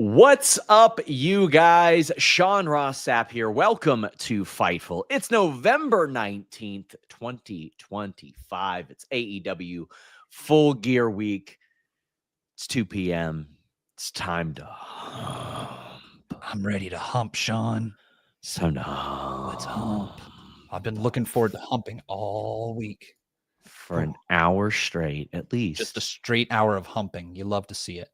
What's up, you guys? Sean Ross Sapp here. Welcome to Fightful. It's November 19th, 2025. It's AEW Full Gear Week. It's 2 p.m. It's time to hump. I'm ready to hump, Sean. It's time to hump. Let's hump. I've been looking forward to humping all week. For an hour straight, at least. Just a straight hour of humping. You love to see it.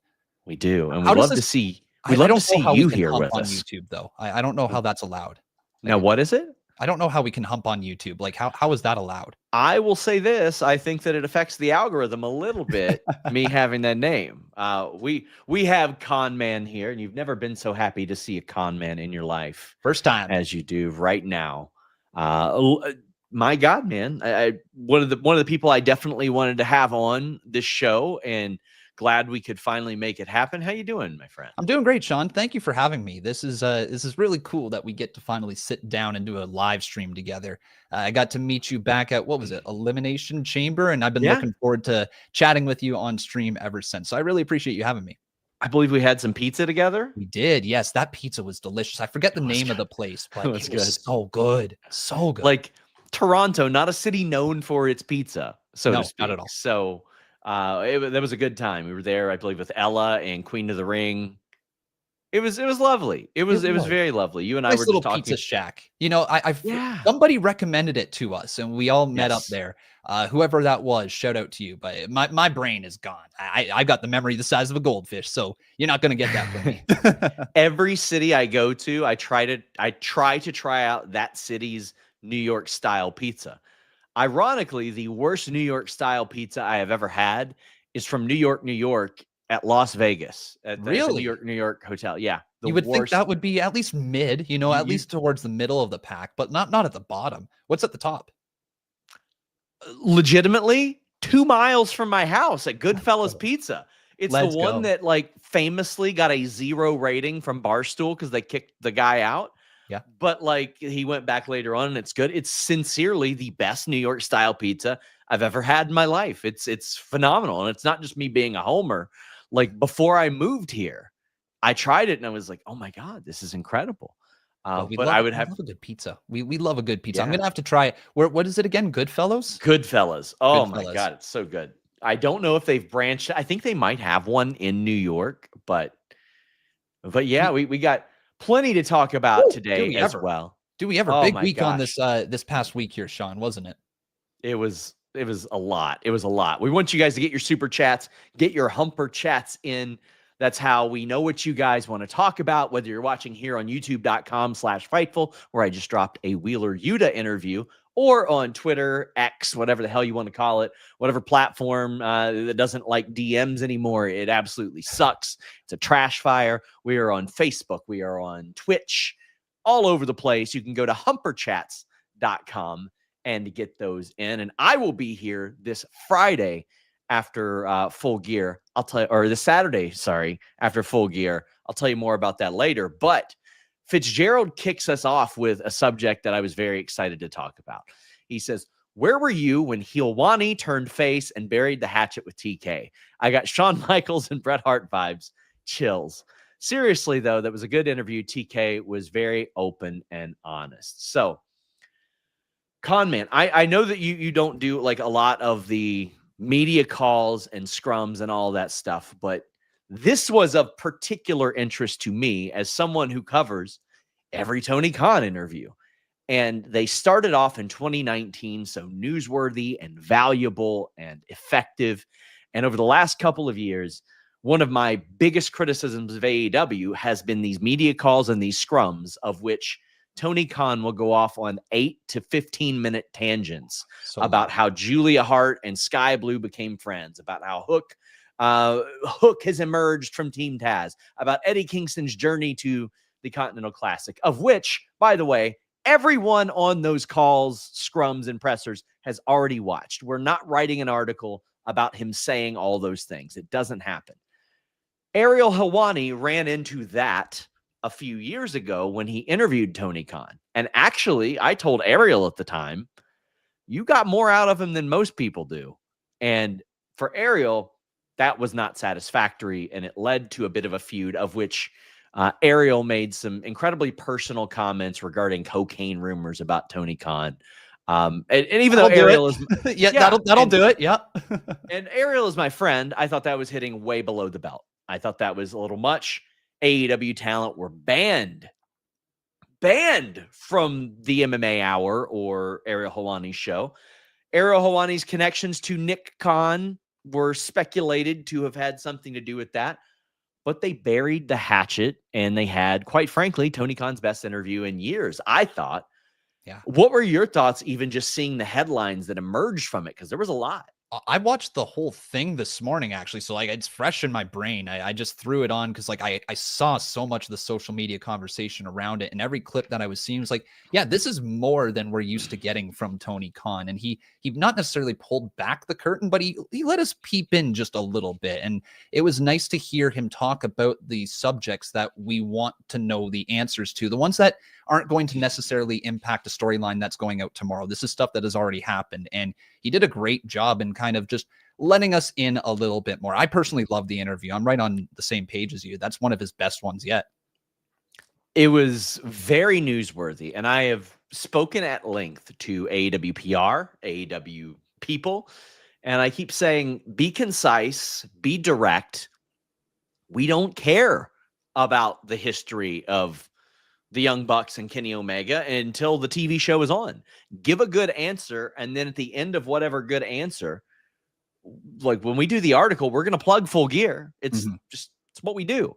We do. And we love to see you here with on us. YouTube, though. I don't know how that's allowed. Now, what is it? I don't know how we can hump on YouTube. Like, how is that allowed? I will say this. I think that it affects the algorithm a little bit, me having that name. We have Conman here, and you've never been so happy to see a Conman in your life. First time. As you do right now. My God, man. One of the people I definitely wanted to have on this show, and glad we could finally make it happen. How you doing, my friend? I'm doing great, Sean. Thank you for having me. This is really cool that we get to finally sit down and do a live stream together. I got to meet you back at, what was it, Elimination Chamber, and I've been looking forward to chatting with you on stream ever since. So I really appreciate you having me. I believe we had some pizza together. We did. Yes, that pizza was delicious. I forget the name of the place, but it was so good. So good. Like Toronto, not a city known for its pizza, so to speak. Not at all. So that was a good time. We were there, I believe, with Ella and Queen of the Ring. It was lovely. It was very lovely. You and I were just talking. Pizza shack. You know, somebody recommended it to us, and we all met up there. Whoever that was, shout out to you. But my brain is gone. I got the memory the size of a goldfish, so you're not going to get that from me. Every city I go to, I try to try out that city's New York style pizza. Ironically, the worst New York style pizza I have ever had is from New York at Las Vegas at the New York hotel. Yeah. You would think that would be at least mid, at least towards the middle of the pack, but not at the bottom. What's at the top? Legitimately 2 miles from my house at Goodfellas Pizza. It's the one that famously got a 0 rating from Barstool because they kicked the guy out. Yeah. But he went back later on and it's good. It's sincerely the best New York style pizza I've ever had in my life. It's phenomenal. And it's not just me being a homer. Before I moved here, I tried it and I was like, oh my God, this is incredible. I would have a good pizza. We love a good pizza. Yeah. I'm going to have to try it. What is it again? Goodfellas? Goodfellas. Oh my God. It's so good. I don't know if they've branched. I think they might have one in New York, but yeah, we got plenty to talk about today as well. Do we ever? Big week on this past week here, Sean, wasn't it? It was a lot. It was a lot. We want you guys to get your super chats, get your humper chats in. That's how we know what you guys want to talk about, whether you're watching here on youtube.com/Fightful, where I just dropped a Wheeler Yuta interview, or on Twitter, X, whatever the hell you want to call it, whatever platform that doesn't like DMs anymore. It absolutely sucks. It's a trash fire. We are on Facebook. We are on Twitch, all over the place. You can go to humperchats.com and get those in. And I will be here this Friday after Full Gear. I'll tell you, or this Saturday, sorry, after Full Gear. I'll tell you more about that later. But Fitzgerald kicks us off with a subject that I was very excited to talk about. He says, where were you when Helwani turned face and buried the hatchet with TK? I got Shawn Michaels and Bret Hart vibes. Chills. Seriously, though, that was a good interview. TK was very open and honest. So, Conman, I know that you don't do a lot of the media calls and scrums and all that stuff, but this was of particular interest to me as someone who covers every Tony Khan interview. And they started off in 2019, so newsworthy and valuable and effective. And over the last couple of years, one of my biggest criticisms of AEW has been these media calls and these scrums, of which Tony Khan will go off on 8 to 15-minute tangents about how Julia Hart and Sky Blue became friends, about how Hook has emerged from Team Taz, about Eddie Kingston's journey to the Continental Classic, of which, by the way, everyone on those calls, scrums, and pressers has already watched. We're not writing an article about him saying all those things. It doesn't happen. Ariel Helwani ran into that a few years ago when he interviewed Tony Khan. And actually, I told Ariel at the time, you got more out of him than most people do. And for Ariel, that was not satisfactory, and it led to a bit of a feud, of which Ariel made some incredibly personal comments regarding cocaine rumors about Tony Khan. And even though Ariel is, yeah, that'll do it. Yeah. and Ariel is my friend, I thought that was hitting way below the belt. I thought that was a little much. AEW talent were banned from the MMA Hour or Ariel Helwani's show. Ariel Helwani's connections to Nick Khan were speculated to have had something to do with that, but they buried the hatchet, and they had, quite frankly, Tony Khan's best interview in years, I thought. Yeah. What were your thoughts, even just seeing the headlines that emerged from it? Because there was a lot. I watched the whole thing this morning, actually. So like it's fresh in my brain. I just threw it on because like I saw so much of the social media conversation around it, and every clip that I was seeing was like, yeah, this is more than we're used to getting from Tony Khan. And he not necessarily pulled back the curtain, but he let us peep in just a little bit. And it was nice to hear him talk about the subjects that we want to know the answers to, the ones that aren't going to necessarily impact a storyline that's going out tomorrow. This is stuff that has already happened. And he did a great job in kind of just letting us in a little bit more. I personally love the interview. I'm right on the same page as you. That's one of his best ones yet. It was very newsworthy. And I have spoken at length to AEW PR, AEW people. And I keep saying, be concise, be direct. We don't care about the history of the Young Bucks and Kenny Omega until the TV show is on. Give a good answer, and then at the end of whatever good answer, like when we do the article, we're going to plug Full Gear. It's just, it's what we do.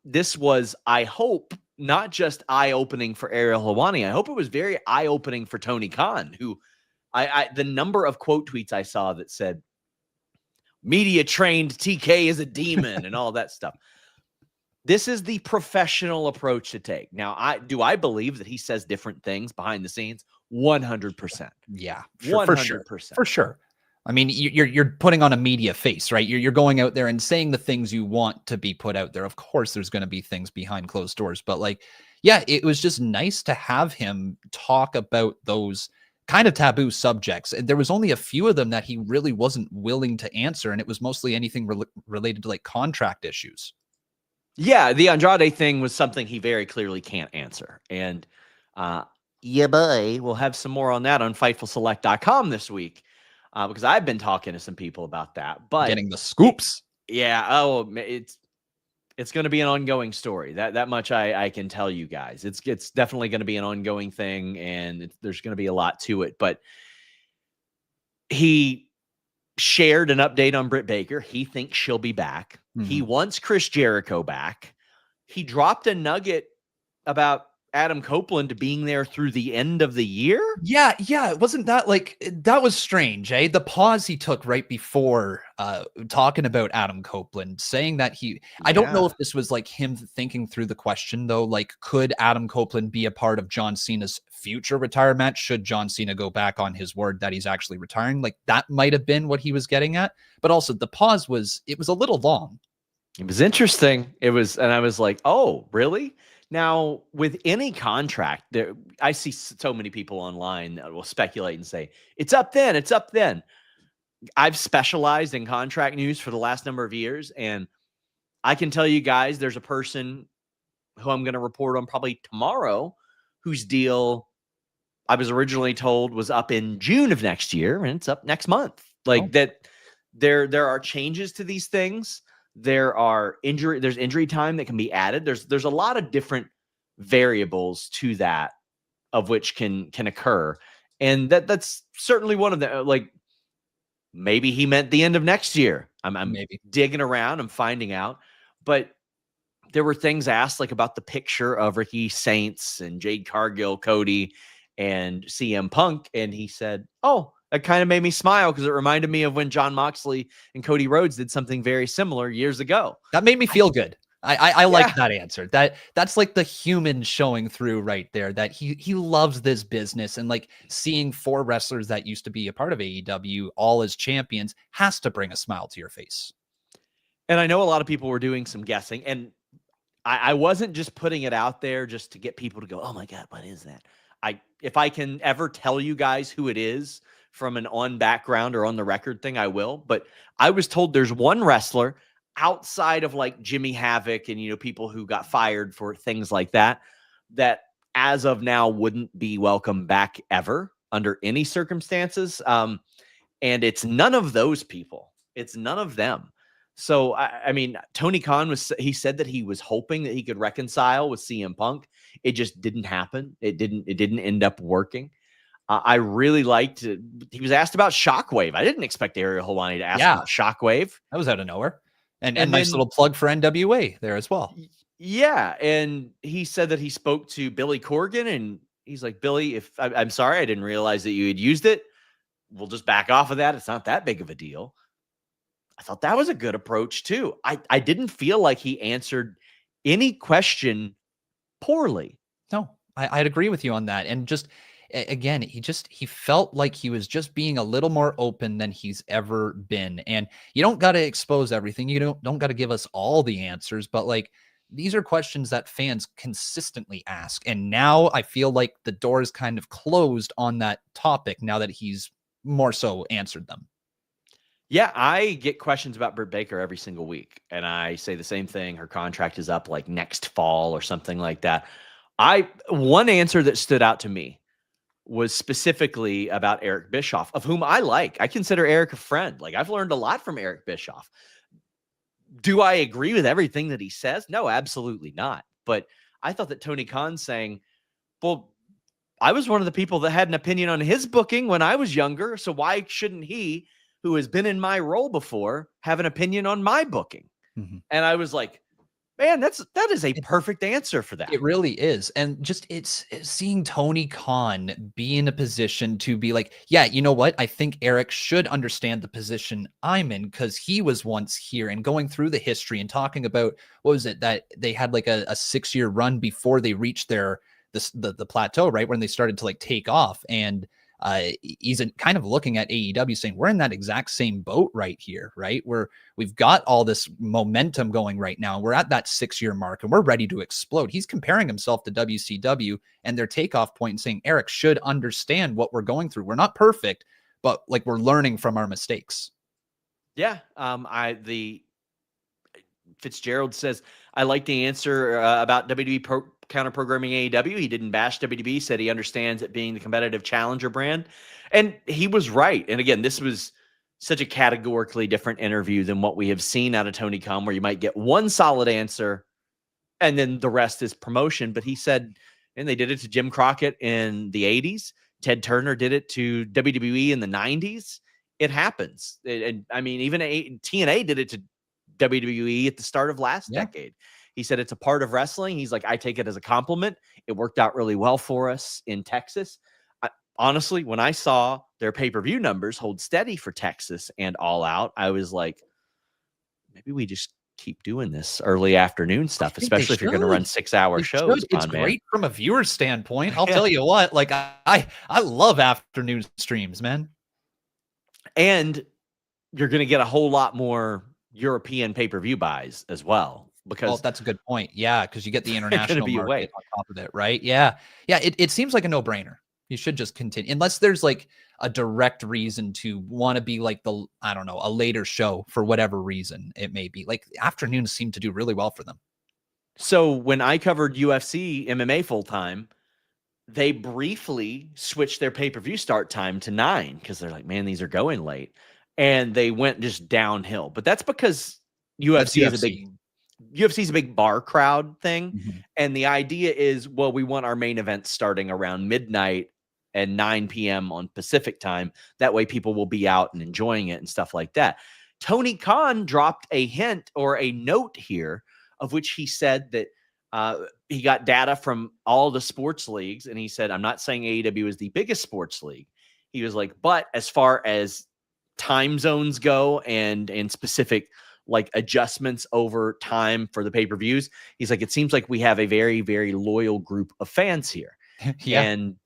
This was, I hope, not just eye-opening for Ariel Helwani. I hope it was very eye-opening for Tony Khan, who the number of quote tweets I saw that said, media trained TK is a demon and all that stuff. This is the professional approach to take. Now, I believe that he says different things behind the scenes. 100%. Yeah, 100%. For sure. I mean, you're putting on a media face, right? You're going out there and saying the things you want to be put out there. Of course, there's going to be things behind closed doors, but like, yeah, it was just nice to have him talk about those kind of taboo subjects. And there was only a few of them that he really wasn't willing to answer, and it was mostly anything related to like contract issues. Yeah, the Andrade thing was something he very clearly can't answer. And yeah, boy, we'll have some more on that on FightfulSelect.com this week because I've been talking to some people about that. But getting the scoops. Yeah. Oh, it's going to be an ongoing story. That much I can tell you guys. It's definitely going to be an ongoing thing, and there's going to be a lot to it. But he shared an update on Britt Baker. He thinks she'll be back. He wants Chris Jericho back. He dropped a nugget about Adam Copeland being there through the end of the year. Yeah. Wasn't that like, that was strange, eh? The pause he took right before talking about Adam Copeland, saying that I don't know if this was like him thinking through the question though, like, could Adam Copeland be a part of John Cena's future retirement? Should John Cena go back on his word that he's actually retiring? Like that might have been what he was getting at, but also the pause it was a little long. It was interesting. And I was like, oh, really? Now, with any contract, I see so many people online that will speculate and say, it's up then, it's up then. I've specialized in contract news for the last number of years, and I can tell you guys there's a person who I'm going to report on probably tomorrow whose deal I was originally told was up in June of next year, and it's up next month. Like that, there are changes to these things. There's injury time that can be added. There's a lot of different variables to that, of which can occur. And that's certainly one of them. Like maybe he meant the end of next year. I'm maybe digging around, I'm finding out. But there were things asked like about the picture of Ricky Saints and Jade Cargill, Cody, and CM Punk. And he said, oh, that kind of made me smile because it reminded me of when Jon Moxley and Cody Rhodes did something very similar years ago. That made me feel good. I like that answer. That's like the human showing through right there, that he loves this business, and like seeing 4 wrestlers that used to be a part of AEW all as champions has to bring a smile to your face. And I know a lot of people were doing some guessing, and I wasn't just putting it out there just to get people to go, oh my God, what is that? If I can ever tell you guys who it is from an on background or on the record thing, I will. But I was told there's one wrestler outside of like Jimmy Havoc and, people who got fired for things like that, that as of now wouldn't be welcome back ever under any circumstances. And it's none of those people. It's none of them. So, I mean, Tony Khan he said that he was hoping that he could reconcile with CM Punk. It just didn't happen. It didn't end up working. I really liked it. He was asked about Shockwave. I didn't expect Ariel Helwani to ask about Shockwave. That was out of nowhere. And a nice little plug for NWA there as well. Yeah. And he said that he spoke to Billy Corgan, and he's like, Billy, I'm sorry, I didn't realize that you had used it. We'll just back off of that. It's not that big of a deal. I thought that was a good approach too. I didn't feel like he answered any question poorly. No, I'd agree with you on that. And just, again, he felt like he was just being a little more open than he's ever been. And you don't got to expose everything. You don't got to give us all the answers, but like, these are questions that fans consistently ask. And now I feel like the door is kind of closed on that topic now that he's more so answered them. Yeah, I get questions about Britt Baker every single week, and I say the same thing. Her contract is up like next fall or something like that. One answer that stood out to me was specifically about Eric Bischoff, of whom I like. I consider Eric a friend. Like, I've learned a lot from Eric Bischoff. Do I agree with everything that he says? No, absolutely not. But I thought that Tony Khan saying, well, I was one of the people that had an opinion on his booking when I was younger, so why shouldn't he, who has been in my role before, have an opinion on my booking? Mm-hmm. And I was like, man, that is a perfect answer for that. It really is. And just it's seeing Tony Khan be in a position to be like, yeah, you know what? I think Eric should understand the position I'm in because he was once here, and going through the history and talking about, what was it, that they had like a 6-year run before they reached the plateau, right? When they started to like take off. And he's kind of looking at AEW saying, we're in that exact same boat right here, right? We've got all this momentum going right now. We're at that 6-year mark and we're ready to explode. He's comparing himself to WCW and their takeoff point and saying, Eric should understand what we're going through. We're not perfect, but like, we're learning from our mistakes. Yeah. Fitzgerald says, I like the answer about WWE counter-programming AEW. He didn't bash WWE, said he understands it being the competitive challenger brand. And he was right. And again, this was such a categorically different interview than what we have seen out of Tony Khan, where you might get one solid answer and then the rest is promotion. But he said, and they did it to Jim Crockett in the 80s. Ted Turner did it to WWE in the 90s. It happens. And I mean, even TNA did it to WWE at the start of last decade. He said it's a part of wrestling. He's like, I take it as a compliment. It worked out really well for us in Texas. Honestly, when I saw their pay-per-view numbers hold steady for Texas and All Out, I was like, maybe we just keep doing this early afternoon stuff, especially if you're going to run 6-hour shows. It's great from a viewer standpoint. I'll tell you what, like I love afternoon streams, man. And you're going to get a whole lot more European pay-per-view buys as well. Because that's a good point. Yeah, because you get the international market on top of it, right? Yeah. It seems like a no-brainer. You should just continue, unless there's like a direct reason to want to be like a later show for whatever reason it may be. Like afternoons seem to do really well for them. So when I covered UFC MMA full time, they briefly switched their pay-per-view start time to 9 because they're like, man, these are going late, and they went just downhill. But that's because UFC is a big bar crowd thing. Mm-hmm. And the idea is, well, we want our main event starting around midnight and 9 p.m. on Pacific time. That way people will be out and enjoying it and stuff like that. Tony Khan dropped a hint or a note here, of which he said that he got data from all the sports leagues. And he said, I'm not saying AEW is the biggest sports league. He was like, but as far as time zones go and specific like adjustments over time for the pay-per-views, he's like, it seems like we have a very, very loyal group of fans here. Yeah. And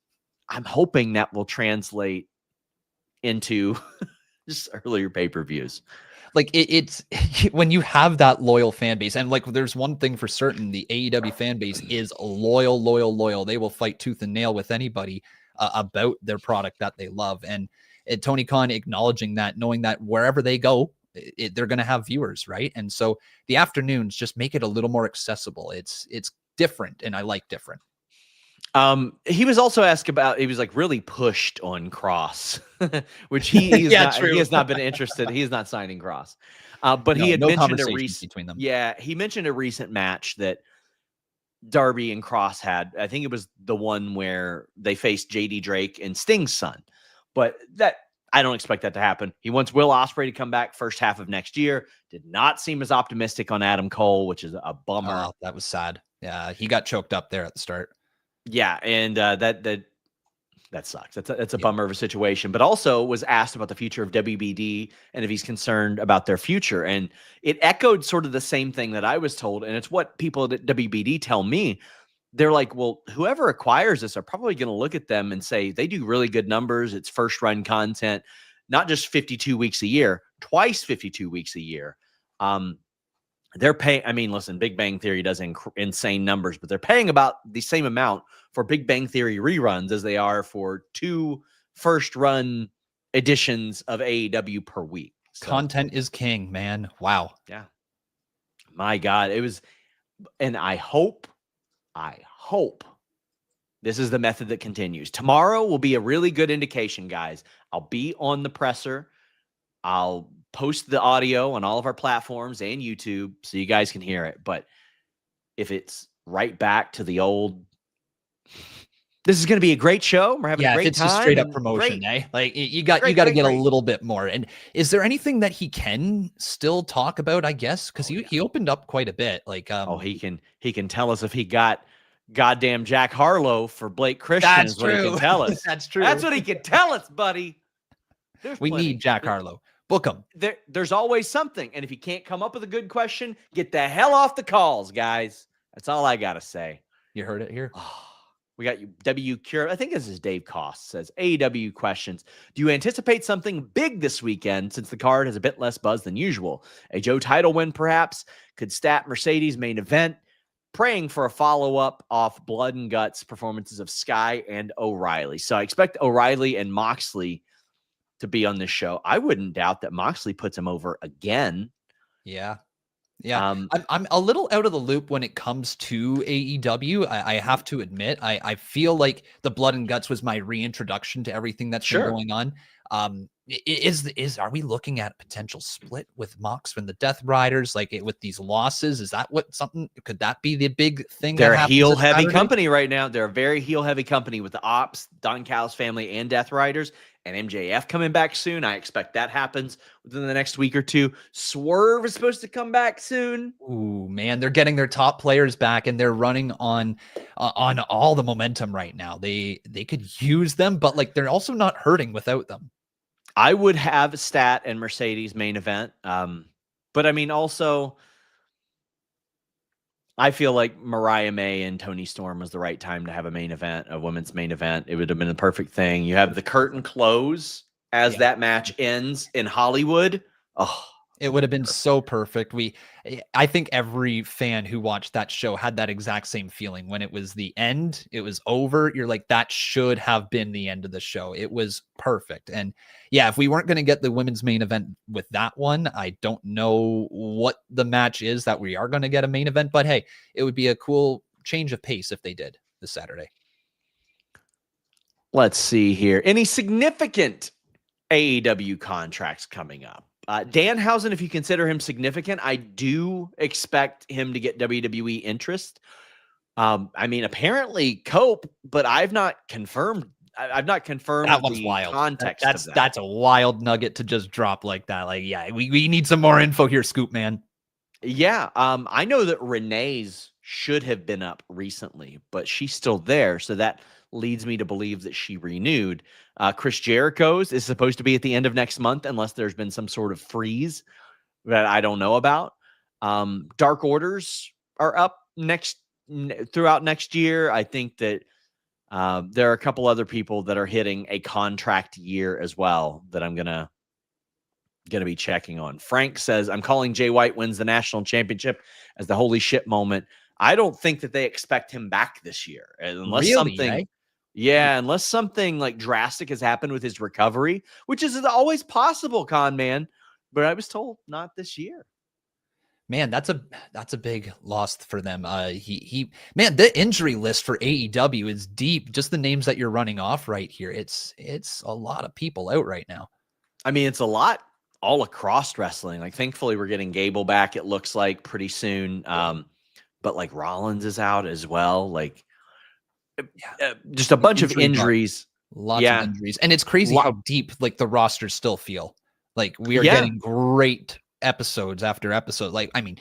I'm hoping that will translate into just earlier pay-per-views. Like it's when you have that loyal fan base, and like there's one thing for certain, the AEW fan base is loyal. They will fight tooth and nail with anybody about their product that they love. And Tony Khan acknowledging that, knowing that wherever they go, they're going to have viewers, right? And so the afternoons just make it a little more accessible. It's different, and I like different. He was also asked about, he was like really pushed on Cross, which he has not been interested. He is not signing Cross. But he had mentioned between them. Yeah, he mentioned a recent match that Darby and Cross had. I think it was the one where they faced JD Drake and Sting's son. But that, I don't expect that to happen. He wants Will Ospreay to come back first half of next year. Did not seem as optimistic on Adam Cole, which is a bummer. Oh, that was sad. Yeah, he got choked up there at the start. Yeah, and that sucks. That's a bummer of a situation. But also was asked about the future of WBD and if he's concerned about their future. And it echoed sort of the same thing that I was told. And it's what people at WBD tell me. They're like, well, whoever acquires this are probably going to look at them and say they do really good numbers. It's first run content, not just 52 weeks a year, twice 52 weeks a year. They're paying, I mean, listen, Big Bang Theory does insane numbers, but they're paying about the same amount for Big Bang Theory reruns as they are for 2 first run editions of AEW per week. So, content is king, man. Wow. Yeah. My God. It was, and I hope this is the method that continues. Tomorrow will be a really good indication, guys. I'll be on the presser. I'll post the audio on all of our platforms and YouTube so you guys can hear it. But if it's right back to the old, this is going to be a great show. We're having a great time. It's a straight up promotion, eh? Like you got to get a little bit more. And is there anything that he can still talk about? I guess because he opened up quite a bit. Like he can tell us if he got goddamn Jack Harlow for Blake Christian. That's true. What he can tell us. That's true. That's what he can tell us, buddy. We need Jack Harlow. Book him. There's always something. And if you can't come up with a good question, get the hell off the calls, guys. That's all I got to say. You heard it here. We got you. W. Cure. I think this is Dave Cost says AEW questions. Do you anticipate something big this weekend since the card has a bit less buzz than usual? A Joe title win, perhaps? Could stat Mercedes main event? Praying for a follow-up off Blood and Guts performances of Sky and O'Reilly. So I expect O'Reilly and Moxley to be on this show. I wouldn't doubt that Moxley puts him over again. Yeah. I'm a little out of the loop when it comes to AEW. I have to admit, I feel like the Blood and Guts was my reintroduction to everything that's been going on. Are we looking at a potential split with Mox and the Death Riders, with these losses? Is that could that be the big thing? They're a heel heavy company right now. They're a very heel heavy company with the Ops, Don Callis family, and Death Riders, and MJF coming back soon. I expect that happens within the next week or two. Swerve is supposed to come back soon. Ooh, man, they're getting their top players back, and they're running on all the momentum right now. They could use them, but they're also not hurting without them. I would have Stat and Mercedes main event. But I mean, also, I feel like Mariah May and Toni Storm was the right time to have a main event, a women's main event. It would have been the perfect thing. You have the curtain close as that match ends in Hollywood. Oh, it would have been so perfect. I think every fan who watched that show had that exact same feeling when it was the end. It was over. You're like, that should have been the end of the show. It was perfect. And yeah, if we weren't going to get the women's main event with that one, I don't know what the match is that we are going to get a main event, but hey, it would be a cool change of pace if they did this Saturday. Let's see here. Any significant AEW contracts coming up? Danhausen, if you consider him significant, I do expect him to get WWE interest. I mean, apparently Cope, but I've not confirmed. I've not confirmed that one's the wild. Context that's a wild nugget to just drop like that. We need some more info here, Scoop Man. Yeah, I know that Renee's should have been up recently, but she's still there, so that leads me to believe that she renewed. Chris Jericho's is supposed to be at the end of next month, unless there's been some sort of freeze that I don't know about. Dark Orders are up throughout next year. I think that there are a couple other people that are hitting a contract year as well that I'm gonna be checking on. Frank says, I'm calling Jay White wins the national championship as the holy shit moment. I don't think that they expect him back this year unless something. Yeah, unless something like drastic has happened with his recovery, which is always possible, Con Man. But I was told not this year. Man, that's a big loss for them. Man, the injury list for AEW is deep. Just the names that you're running off right here. It's a lot of people out right now. I mean, it's a lot all across wrestling. Like, thankfully, we're getting Gable back, it looks like, pretty soon. But like Rollins is out as well. Like, just a bunch of injuries. Lots of injuries. And it's crazy how deep like the rosters still feel. Like we are getting great episodes after episode. Like, I mean,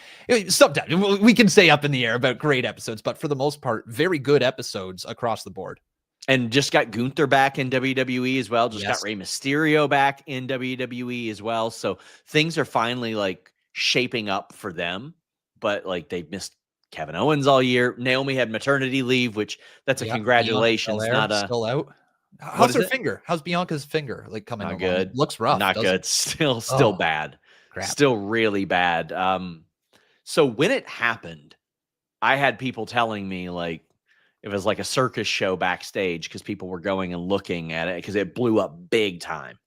sometimes we can stay up in the air about great episodes, but for the most part, very good episodes across the board. And just got Gunther back in WWE as well. Just got Rey Mysterio back in WWE as well. So things are finally like shaping up for them. But like they've missed Kevin Owens all year. Naomi had maternity leave, which that's a congratulations. Not a still out. How's her finger? How's Bianca's finger like coming along? Good. It looks rough. Not good. Still bad. Crap. Still really bad. So when it happened, I had people telling me like it was like a circus show backstage because people were going and looking at it because it blew up big time.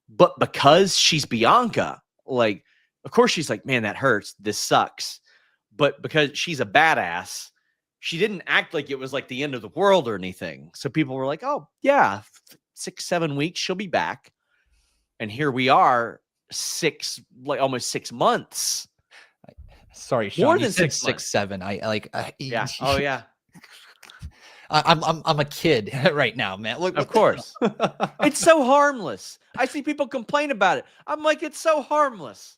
But because she's Bianca, like, of course she's like, man, that hurts. This sucks. But because she's a badass, she didn't act like it was like the end of the world or anything. So people were like, oh, yeah, 6-7 weeks, she'll be back. And here we are, almost 6 months. Sorry, Sean, more than 6, 7. Yeah. Oh, yeah. I'm a kid right now, man. Look, of course. It's so harmless. I see people complain about it. I'm like, it's so harmless.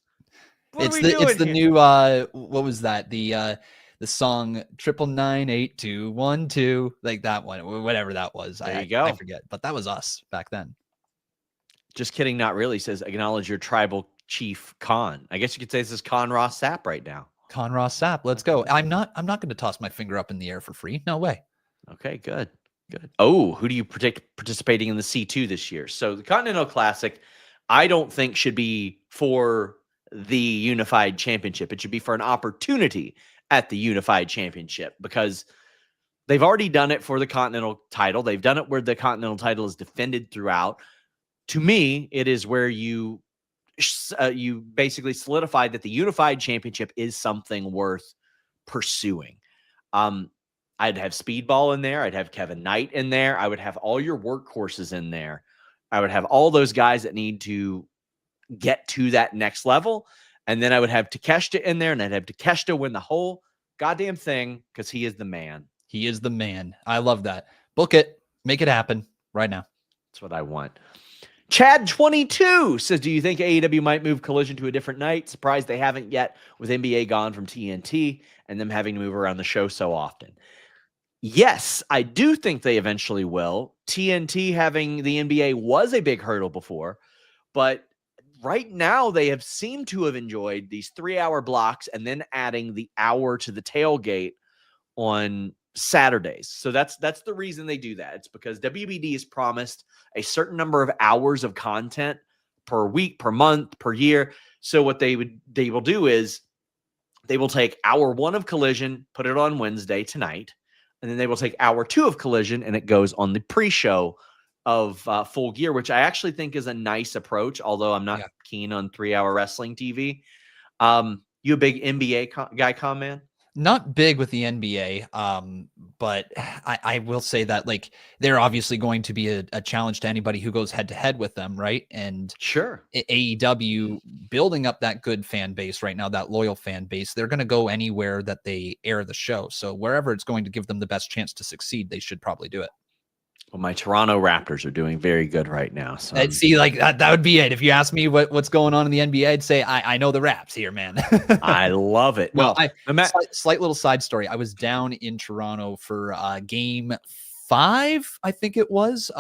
It's the new what was that? The song 9998212, like that one, whatever that was. There you go. I forget, but that was us back then. Just kidding, not really. Says acknowledge your tribal chief Khan. I guess you could say this is Con Ross Sapp right now. Con Ross Sapp, let's go. I'm not going to toss my finger up in the air for free. No way. Okay, good. Oh, who do you predict participating in the C2 this year? So the Continental Classic, I don't think should be for the Unified Championship. It should be for an opportunity at the Unified Championship because they've already done it for the Continental title. They've done it where the Continental title is defended throughout. To me, it is where you basically solidify that the Unified Championship is something worth pursuing. I'd have Speedball in there. I'd have Kevin Knight in there. I would have all your workhorses in there. I would have all those guys that need to get to that next level. And then I would have Takeshita in there, and I'd have Takeshita win the whole goddamn thing because he is the man. He is the man. I love that. Book it. Make it happen right now. That's what I want. Chad22 says, do you think AEW might move Collision to a different night? Surprised they haven't yet with NBA gone from TNT and them having to move around the show so often. Yes, I do think they eventually will. TNT having the NBA was a big hurdle before, but right now they have seemed to have enjoyed these 3-hour blocks and then adding the hour to the tailgate on Saturdays. So that's the reason they do that. It's because WBD has promised a certain number of hours of content per week, per month, per year. So what they will do is they will take hour 1 of Collision, put it on Wednesday tonight, and then they will take hour 2 of Collision and it goes on the pre-show of Full Gear, which I actually think is a nice approach, although I'm not keen on 3-hour wrestling TV. You a big NBA guy, Conman? Not big with the NBA, but I will say that like they're obviously going to be a challenge to anybody who goes head to head with them, right? And sure, AEW building up that good fan base right now, that loyal fan base, they're going to go anywhere that they air the show. So wherever it's going to give them the best chance to succeed, they should probably do it. Well, my Toronto Raptors are doing very good right now. So I'd see like that would be it. If you ask me what's going on in the NBA, I'd say I know the Raps here, man. I love it. Well, slight little side story. I was down in Toronto for game 5, I think it was,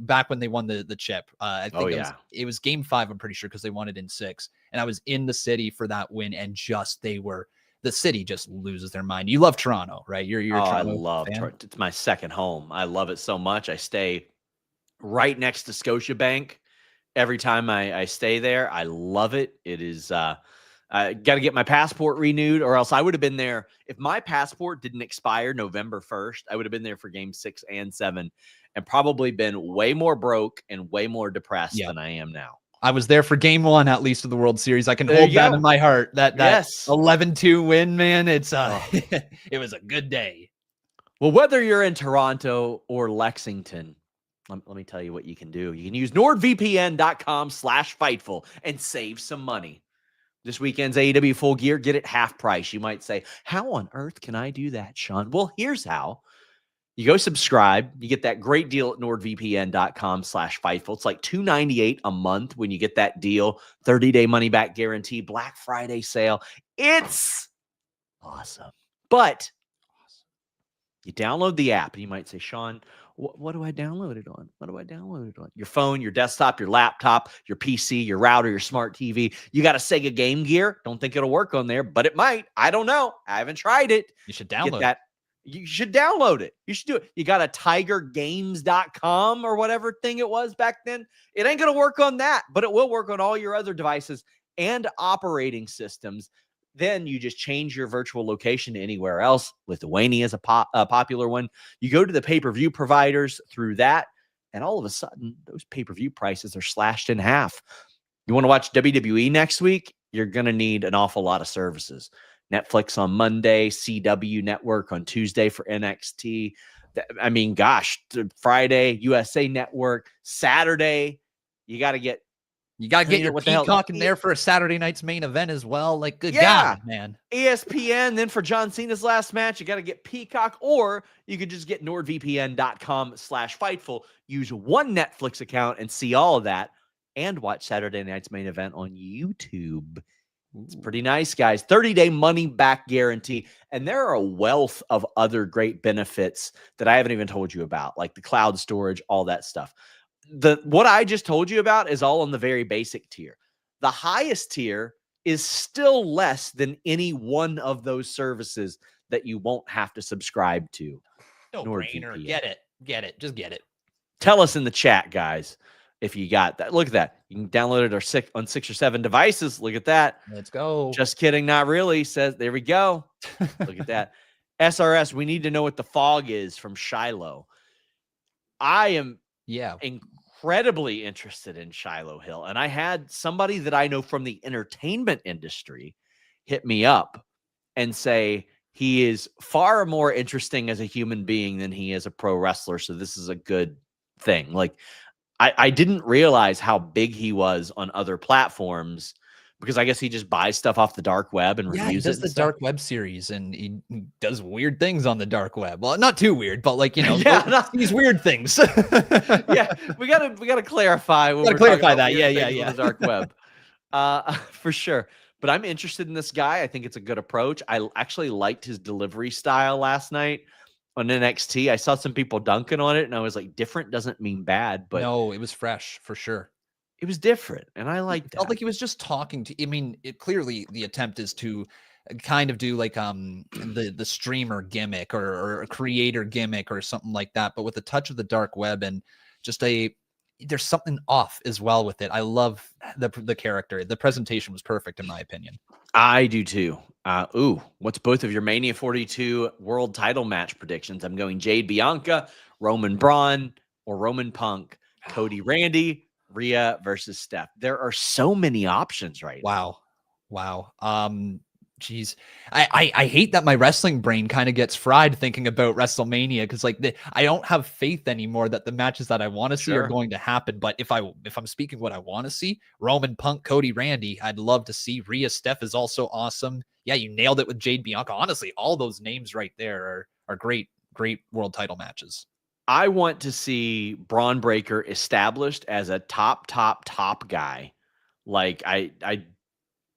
back when they won the chip. I think it was game 5, I'm pretty sure, because they won it in 6. And I was in the city for that win, and the city just loses their mind. You love Toronto, right? You're a Toronto I love Toronto. It's my second home. I love it so much. I stay right next to Scotiabank every time I stay there. I love it. It is I got to get my passport renewed, or else I would have been there. If my passport didn't expire November 1st, I would have been there for game 6 and 7. and probably been way more broke and way more depressed than I am now. I was there for game 1, at least, of the World Series. I can There hold you that go. in my heart. That Yes. 11-2 win, man. It's it was a good day. Well, whether you're in Toronto or Lexington, let me tell you what you can do. You can use nordvpn.com/Fightful and save some money. This weekend's AEW Full Gear, get it half price. You might say, how on earth can I do that, Sean? Well, here's how. You go subscribe. You get that great deal at nordvpn.com/Fightful. It's like $298 a month when you get that deal. 30-day money-back guarantee, Black Friday sale. It's awesome. But you download the app, and you might say, Sean, what do I download it on? What do I download it on? Your phone, your desktop, your laptop, your PC, your router, your smart TV. You got a Sega Game Gear. Don't think it'll work on there, but it might. I don't know. I haven't tried it. You should download it. You should download it. You should do it. You got a tigergames.com or whatever thing it was back then. It ain't going to work on that, but it will work on all your other devices and operating systems. Then you just change your virtual location to anywhere else. Lithuania is a popular one. You go to the pay-per-view providers through that, and all of a sudden, those pay-per-view prices are slashed in half. You want to watch WWE next week? You're going to need an awful lot of services. Netflix on Monday, CW Network on Tuesday for NXT. I mean, gosh, Friday, USA Network, Saturday. You got to get your Peacock in there for a Saturday night's main event as well. Like, good God, man. ESPN, then for John Cena's last match, you got to get Peacock, or you could just get nordvpn.com/Fightful. Use one Netflix account and see all of that, and watch Saturday night's main event on YouTube. It's pretty nice, guys. 30-day money-back guarantee. And there are a wealth of other great benefits that I haven't even told you about, like the cloud storage, all that stuff. What I just told you about is all on the very basic tier. The highest tier is still less than any one of those services that you won't have to subscribe to. No brainer. Get it. Just get it. Tell us in the chat, guys, if you got that. Look at that. You can download it on 6 or 7 devices. Look at that. Let's go. Just kidding. Not really. Says, there we go. Look at that. SRS, we need to know what the fog is from Shiloh. I am incredibly interested in Shiloh Hill. And I had somebody that I know from the entertainment industry hit me up and say he is far more interesting as a human being than he is a pro wrestler. So this is a good thing. Like, I didn't realize how big he was on other platforms, because I guess he just buys stuff off the dark web and reviews it. He does the dark web series, and he does weird things on the dark web. Well, not too weird, but like, these weird things. we gotta clarify. We gotta clarify that. The dark web, for sure. But I'm interested in this guy. I think it's a good approach. I actually liked his delivery style last night on NXT. I saw some people dunking on it, and I was like, different doesn't mean bad, but no, it was fresh for sure. It was different, and I liked that. Felt like he was just talking to. I mean, clearly the attempt is to kind of do like the streamer gimmick or a creator gimmick or something like that, but with a touch of the dark web and just there's something off as well with it. I love the character. The presentation was perfect in my opinion. I do too. What's both of your Mania 42 world title match predictions? I'm going Jade Bianca, Roman Braun, or Roman Punk, Cody Randy, Rhea versus Steph. There are so many options right now. Wow. Geez, I hate that my wrestling brain kind of gets fried thinking about WrestleMania, because like I don't have faith anymore that the matches that I want to see are going to happen. But if I'm speaking what I want to see, Roman Punk, Cody Randy, I'd love to see. Rhea Steph is also awesome. Yeah, you nailed it with Jade Bianca. Honestly, all those names right there are great world title matches. I want to see Braun Breaker established as a top guy. Like I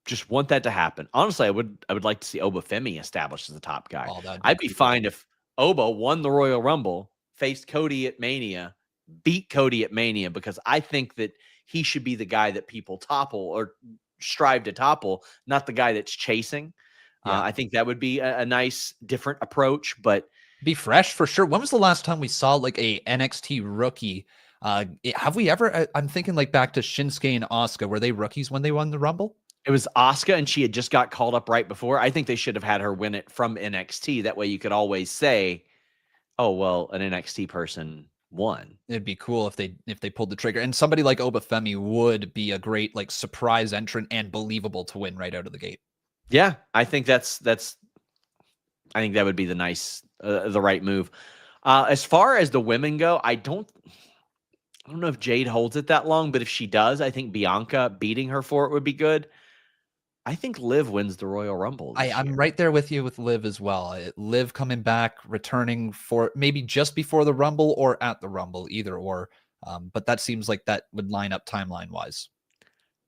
just want that to happen. Honestly, I would like to see Oba Femi established as a top guy. I'd be fine if Oba won the Royal Rumble, faced Cody at Mania, beat Cody at Mania, because I think that he should be the guy that people topple or strive to topple, not the guy that's chasing. I think that would be a nice different approach, but be fresh for sure. When was the last time we saw like a NXT rookie? Have we ever? I'm thinking like back to Shinsuke and Asuka. Were they rookies when they won the Rumble? It was Asuka, and she had just got called up right before. I think they should have had her win it from NXT. That way you could always say, oh, well, an NXT person one. It'd be cool if they pulled the trigger. And somebody like Obafemi would be a great like surprise entrant and believable to win right out of the gate. Yeah, I think that's I think that would be the right move. As far as the women go, I don't know if Jade holds it that long, but if she does, I think Bianca beating her for it would be good. I think Liv wins the Royal Rumble this I'm year. right there with you with Liv as well. Liv coming back, returning for maybe just before the Rumble or at the Rumble, either or. But that seems like that would line up timeline wise.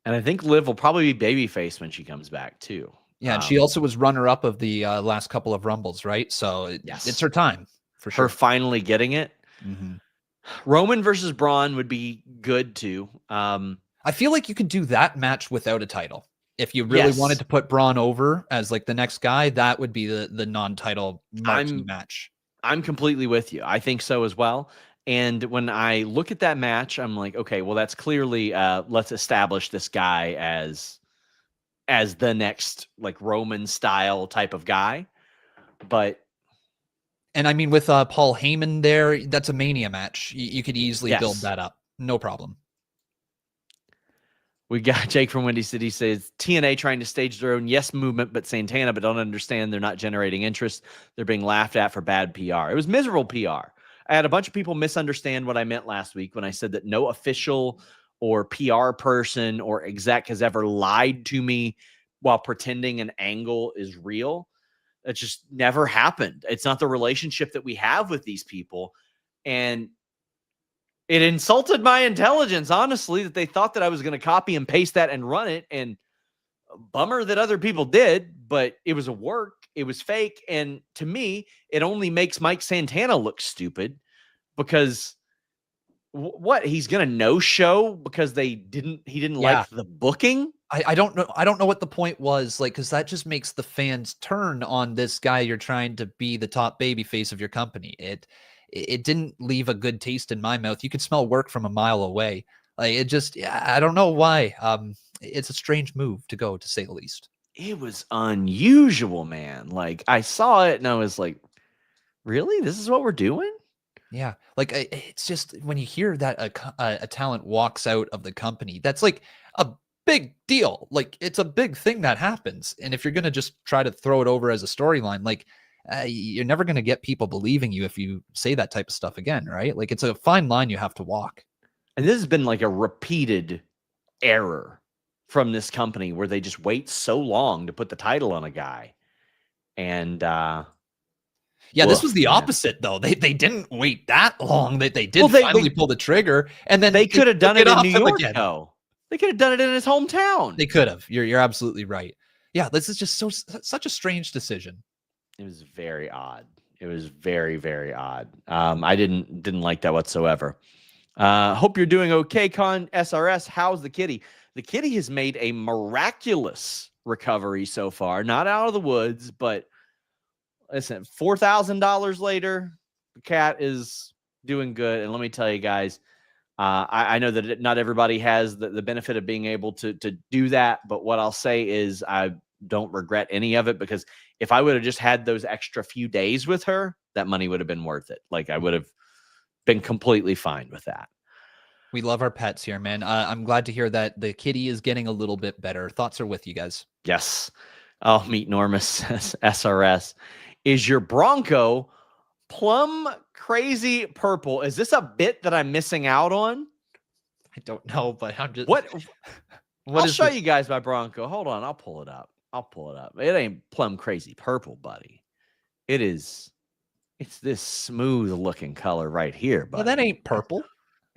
And I think Liv will probably be babyface when she comes back too. Yeah, and she also was runner-up of the last couple of Rumbles, right? So Yes. it's her time for sure. Her finally getting it. Mm-hmm. Roman versus Braun would be good too. I feel like you could do that match without a title. If you really wanted to put Braun over as like the next guy, that would be the non-title marquee match. I'm completely with you. I think so as well. And when I look at that match, I'm like, okay, well, that's clearly let's establish this guy as the next like Roman style type of guy. And I mean, with Paul Heyman there, that's a Mania match. You could easily build that up. No problem. We got Jake from Windy City says TNA trying to stage their own yes movement, but Santana, but don't understand they're not generating interest. They're being laughed at for bad PR. It was miserable PR. I had a bunch of people misunderstand what I meant last week when I said that no official or PR person or exec has ever lied to me while pretending an angle is real. It just never happened. It's not the relationship that we have with these people. And it insulted my intelligence, honestly, that they thought that I was going to copy and paste that and run it. And bummer that other people did, but it was a work. It was fake. And to me, it only makes Mike Santana look stupid because what? He's going to no show because he didn't like the booking. I don't know. I don't know what the point was, like, because that just makes the fans turn on this guy you're trying to be the top baby face of your company. It didn't leave a good taste in my mouth. You could smell work from a mile away. Like I don't know why. It's a strange move to go, to say the least. It was unusual, man. Like I saw it and I was like, really? This is what we're doing? Yeah. Like it's just when you hear that a talent walks out of the company, that's like a big deal. Like it's a big thing that happens. And if you're going to just try to throw it over as a storyline, like you're never going to get people believing you if you say that type of stuff again, right? Like it's a fine line you have to walk. And this has been like a repeated error from this company where they just wait so long to put the title on a guy. And this was the opposite though. They didn't wait that long. They did finally pull the trigger, and then they could have done it in New York though. They could have done it in his hometown. They could have. You're absolutely right. Yeah, this is just such a strange decision. It was very odd. It was very, very odd. I didn't like that whatsoever. Hope you're doing okay, Con SRS. How's the kitty? The kitty has made a miraculous recovery so far. Not out of the woods, but listen, $4,000 later, the cat is doing good. And let me tell you guys, I know that not everybody has the benefit of being able to do that. But what I'll say is I don't regret any of it, because if I would have just had those extra few days with her, that money would have been worth it. Like I would have been completely fine with that. We love our pets here, man. I'm glad to hear that the kitty is getting a little bit better. Thoughts are with you guys. Yes. Oh, Meet Normus says, SRS, is your Bronco plum crazy purple? Is this a bit that I'm missing out on? I don't know, but I'm just... What I'll show you guys my Bronco. Hold on. I'll pull it up. It ain't plum crazy purple, buddy. It's this smooth looking color right here, buddy. Well, that ain't purple.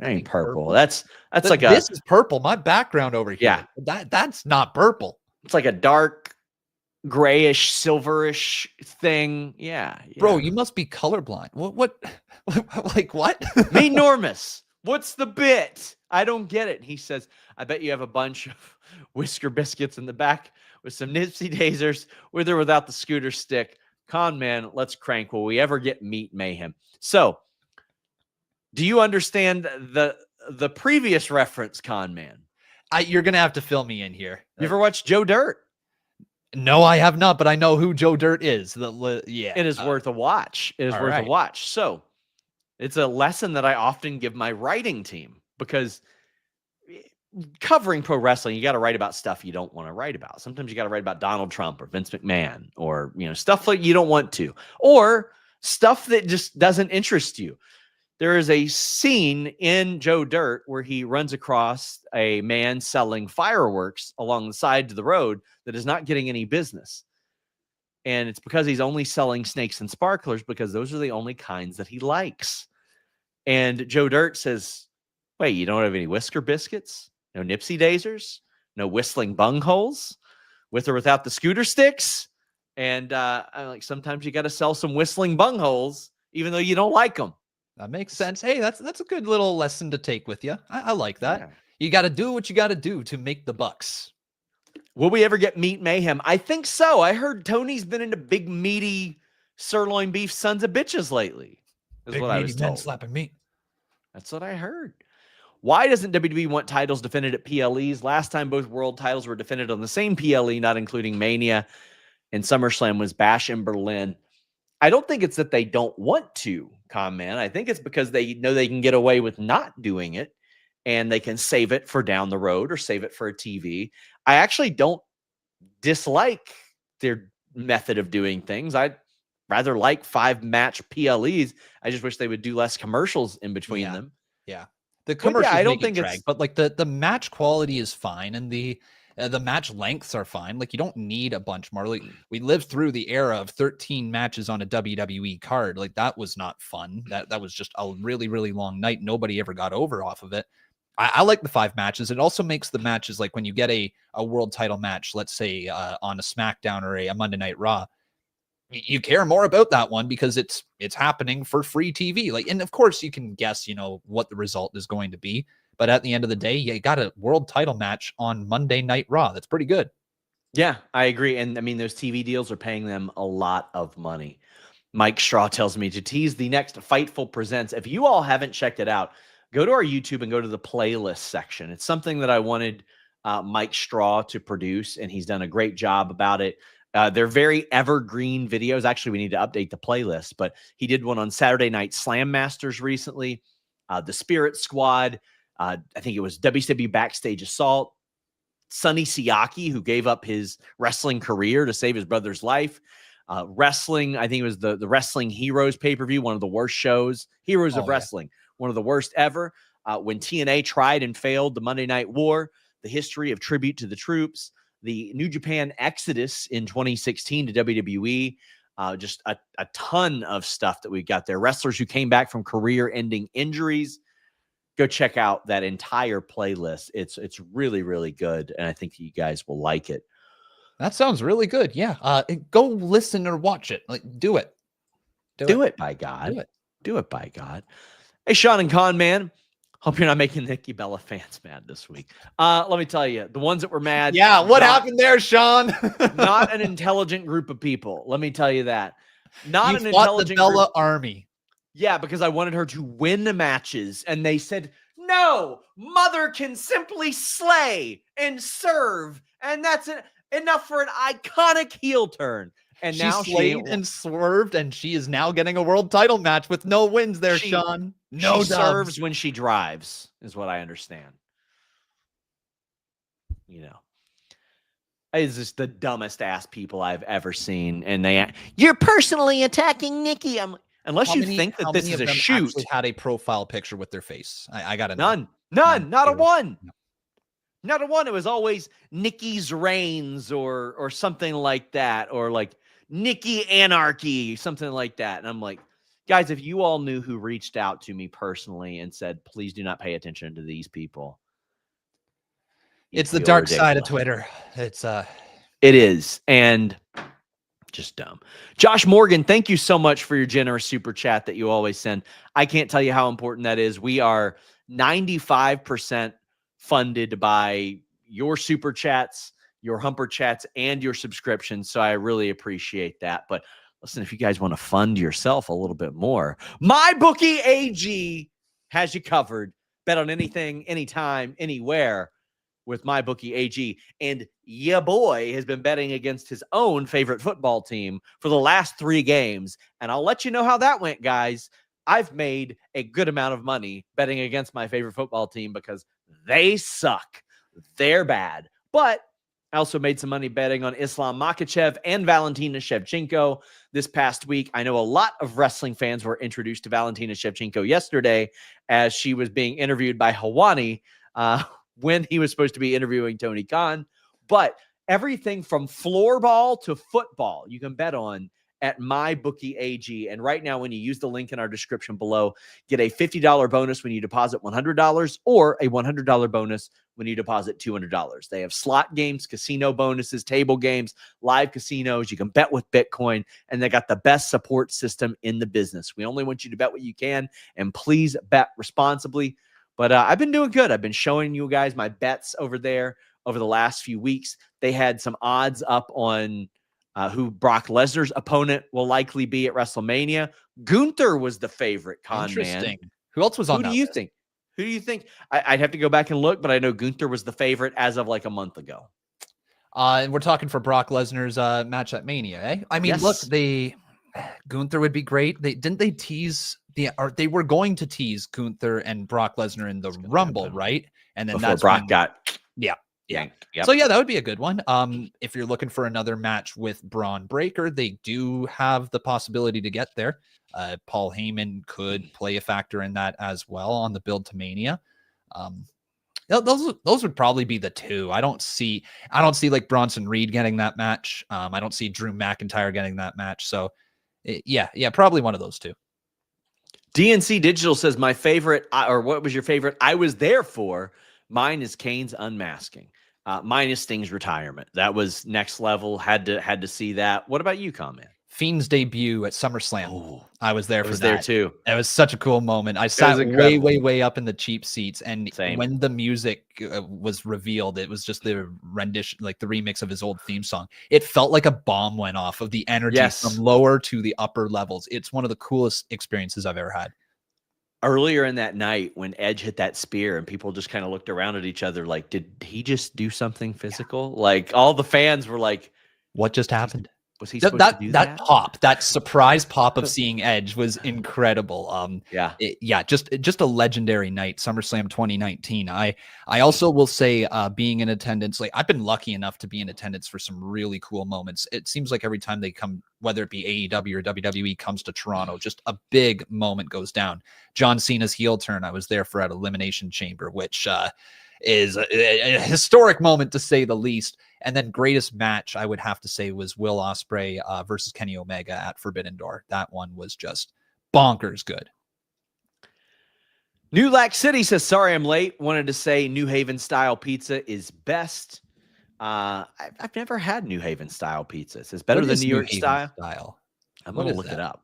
That ain't purple. That's like this is purple. My background over here. Yeah. That's not purple. It's like a dark grayish, silverish thing. Yeah. Bro, you must be colorblind. What? Like what? Meet Normus. What's the bit? I don't get it. He says, I bet you have a bunch of Whisker Biscuits in the back with some Nipsey Daisers, with or without the scooter stick. Con man, let's crank. Will we ever get Meat Mayhem? So, do you understand the previous reference, Con man? You're going to have to fill me in here. You ever watched Joe Dirt? No, I have not, but I know who Joe Dirt is. Yeah. It is worth a watch. It is worth a watch. So, It's a lesson that I often give my writing team, because covering pro wrestling, you got to write about stuff you don't want to write about. Sometimes you got to write about Donald Trump or Vince McMahon, or, stuff like you don't want to, or stuff that just doesn't interest you. There is a scene in Joe Dirt where he runs across a man selling fireworks along the side of the road that is not getting any business. And it's because he's only selling snakes and sparklers, because those are the only kinds that he likes. And Joe Dirt says, wait, you don't have any Whisker biscuits? No Nipsey Daisers? No whistling bungholes? With or without the scooter sticks? And I'm like, sometimes you got to sell some whistling bungholes, even though you don't like them. That makes sense. Hey, that's a good little lesson to take with you. I like that. Yeah. You got to do what you got to do to make the bucks. Will we ever get Meat Mayhem? I think so. I heard Tony's been into big, meaty sirloin beef sons of bitches lately. Big meaty men slapping meat. That's what I heard. Why doesn't WWE want titles defended at PLEs? Last time both world titles were defended on the same PLE, not including Mania and SummerSlam, was Bash in Berlin. I don't think it's that they don't want to, Conman. I think it's because they know they can get away with not doing it, and they can save it for down the road or save it for a TV. I actually don't dislike their method of doing things. I'd rather like 5-match PLEs. I just wish they would do less commercials in between them. Yeah. The commercials, I don't think it's, but like the match quality is fine, and the match lengths are fine. Like, you don't need a bunch more. Like, we lived through the era of 13 matches on a WWE card. Like, that was not fun. That was just a really, really long night. Nobody ever got over off of it. I like the 5 matches. It also makes the matches, like when you get a world title match, let's say on a SmackDown or a Monday Night Raw, you care more about that one because it's happening for free TV. Like, and of course you can guess, what the result is going to be. But at the end of the day, you got a world title match on Monday Night Raw. That's pretty good. Yeah, I agree. And I mean, those TV deals are paying them a lot of money. Mike Straw tells me to tease the next Fightful Presents. If you all haven't checked it out, go to our YouTube and go to the playlist section. It's something that I wanted Mike Straw to produce, and he's done a great job about it. They're very evergreen videos. Actually, we need to update the playlist, but he did one on Saturday Night Slam Masters recently, the Spirit Squad. I think it was WCW Backstage Assault. Sonny Siaki, who gave up his wrestling career to save his brother's life. Wrestling, I think it was the Wrestling Heroes pay-per-view, one of the worst shows. Heroes of Wrestling, one of the worst ever. When TNA tried and failed the Monday Night War, the history of Tribute to the Troops, the New Japan Exodus in 2016 to WWE, just a ton of stuff that we got there. Wrestlers who came back from career-ending injuries. Go check out that entire playlist. It's really, really good, and I think you guys will like it. That sounds really good. Yeah. Go listen or watch it. Like, do it. Do it, by God. Do it, by God. Hey, Sean and Conman. Hope you're not making Nikki Bella fans mad this week. Let me tell you, the ones that were mad. Yeah, what happened there, Sean? Not an intelligent group of people. Let me tell you that. Not an intelligent the Bella army. Yeah, because I wanted her to win the matches, and they said, no, Mother can simply slay and serve, and that's enough for an iconic heel turn. And now she slayed and swerved, and she is now getting a world title match with no wins there, Sean. No she serves when she drives, is what I understand. It's just the dumbest ass people I've ever seen. And you're personally attacking Nikki. Unless you think that this is a shoot. Had a profile picture with their face. I got none. Not a one. Not a one. It was always Nikki's Reigns or something like that, or like Nikki Anarchy, something like that. And I'm like, guys, if you all knew who reached out to me personally and said, please do not pay attention to these people. It's the dark side of Twitter. It is. And just dumb. Josh Morgan, thank you so much for your generous super chat that you always send. I can't tell you how important that is. We are 95% funded by your super chats, your humper chats, and your subscriptions. So I really appreciate that. But listen, if you guys want to fund yourself a little bit more, MyBookie AG has you covered. Bet on anything, anytime, anywhere with MyBookie AG. And your boy has been betting against his own favorite football team for the last 3 games. And I'll let you know how that went, guys. I've made a good amount of money betting against my favorite football team because they suck. They're bad. But I also made some money betting on Islam Makhachev and Valentina Shevchenko this past week. I know a lot of wrestling fans were introduced to Valentina Shevchenko yesterday as she was being interviewed by Helwani when he was supposed to be interviewing Tony Khan. But everything from floorball to football, you can bet on at MyBookie AG. And right now, when you use the link in our description below, get a $50 bonus when you deposit $100 or a $100 bonus when you deposit $200. They have slot games, casino bonuses, table games, live casinos. You can bet with Bitcoin, and they got the best support system in the business. We only want you to bet what you can, and please bet responsibly. But I've been doing good. I've been showing you guys my bets over there over the last few weeks. They had some odds up on who Brock Lesnar's opponent will likely be at WrestleMania. Gunther was the favorite, Conman. Interesting. Who else was on that? Who do you think? Who do you think? I'd have to go back and look, but I know Gunther was the favorite as of like a month ago. And we're talking for Brock Lesnar's match at Mania, eh? I mean, look, Gunther would be great. They tease they were going to tease Gunther and Brock Lesnar in the Rumble, right? And then before Brock got yanked. Yep. So yeah, that would be a good one. If you're looking for another match with Braun Breaker, they do have the possibility to get there. Paul Heyman could play a factor in that as well on the build to Mania. Those would probably be the two. I don't see like Bronson Reed getting that match. I don't see Drew McIntyre getting that match. So yeah, probably one of those two. DNC Digital says my favorite, or what was your favorite? I was there for. Mine is Kane's unmasking. Mine is Sting's retirement. That was next level. Had to see that. What about you, Conman? Fiend's debut at SummerSlam. Oh, I was there for that. There too. It was such a cool moment. I sat way up in the cheap seats, and when the music was revealed, it was just the rendition, like the remix of his old theme song. It felt like a bomb went off of the energy from lower to the upper levels. It's one of the coolest experiences I've ever had. Earlier in that night when Edge hit that spear and people just kind of looked around at each other like, did he just do something physical? Yeah. Like all the fans were like, what just happened? Was he supposed to do that? That pop, that surprise pop of seeing Edge was incredible. Just a legendary night, SummerSlam 2019. I also will say, being in attendance, like I've been lucky enough to be in attendance for some really cool moments. It seems like every time they come, whether it be AEW or WWE comes to Toronto, just a big moment goes down. John Cena's heel turn, I was there for at Elimination Chamber, which is a historic moment to say the least. And then greatest match, I would have to say, was Will Ospreay versus Kenny Omega at Forbidden Door. That one was just bonkers good. New Lac City says, sorry I'm late. Wanted to say New Haven style pizza is best. I've never had New Haven style pizza. It says better than New York style. I'm going to look it up.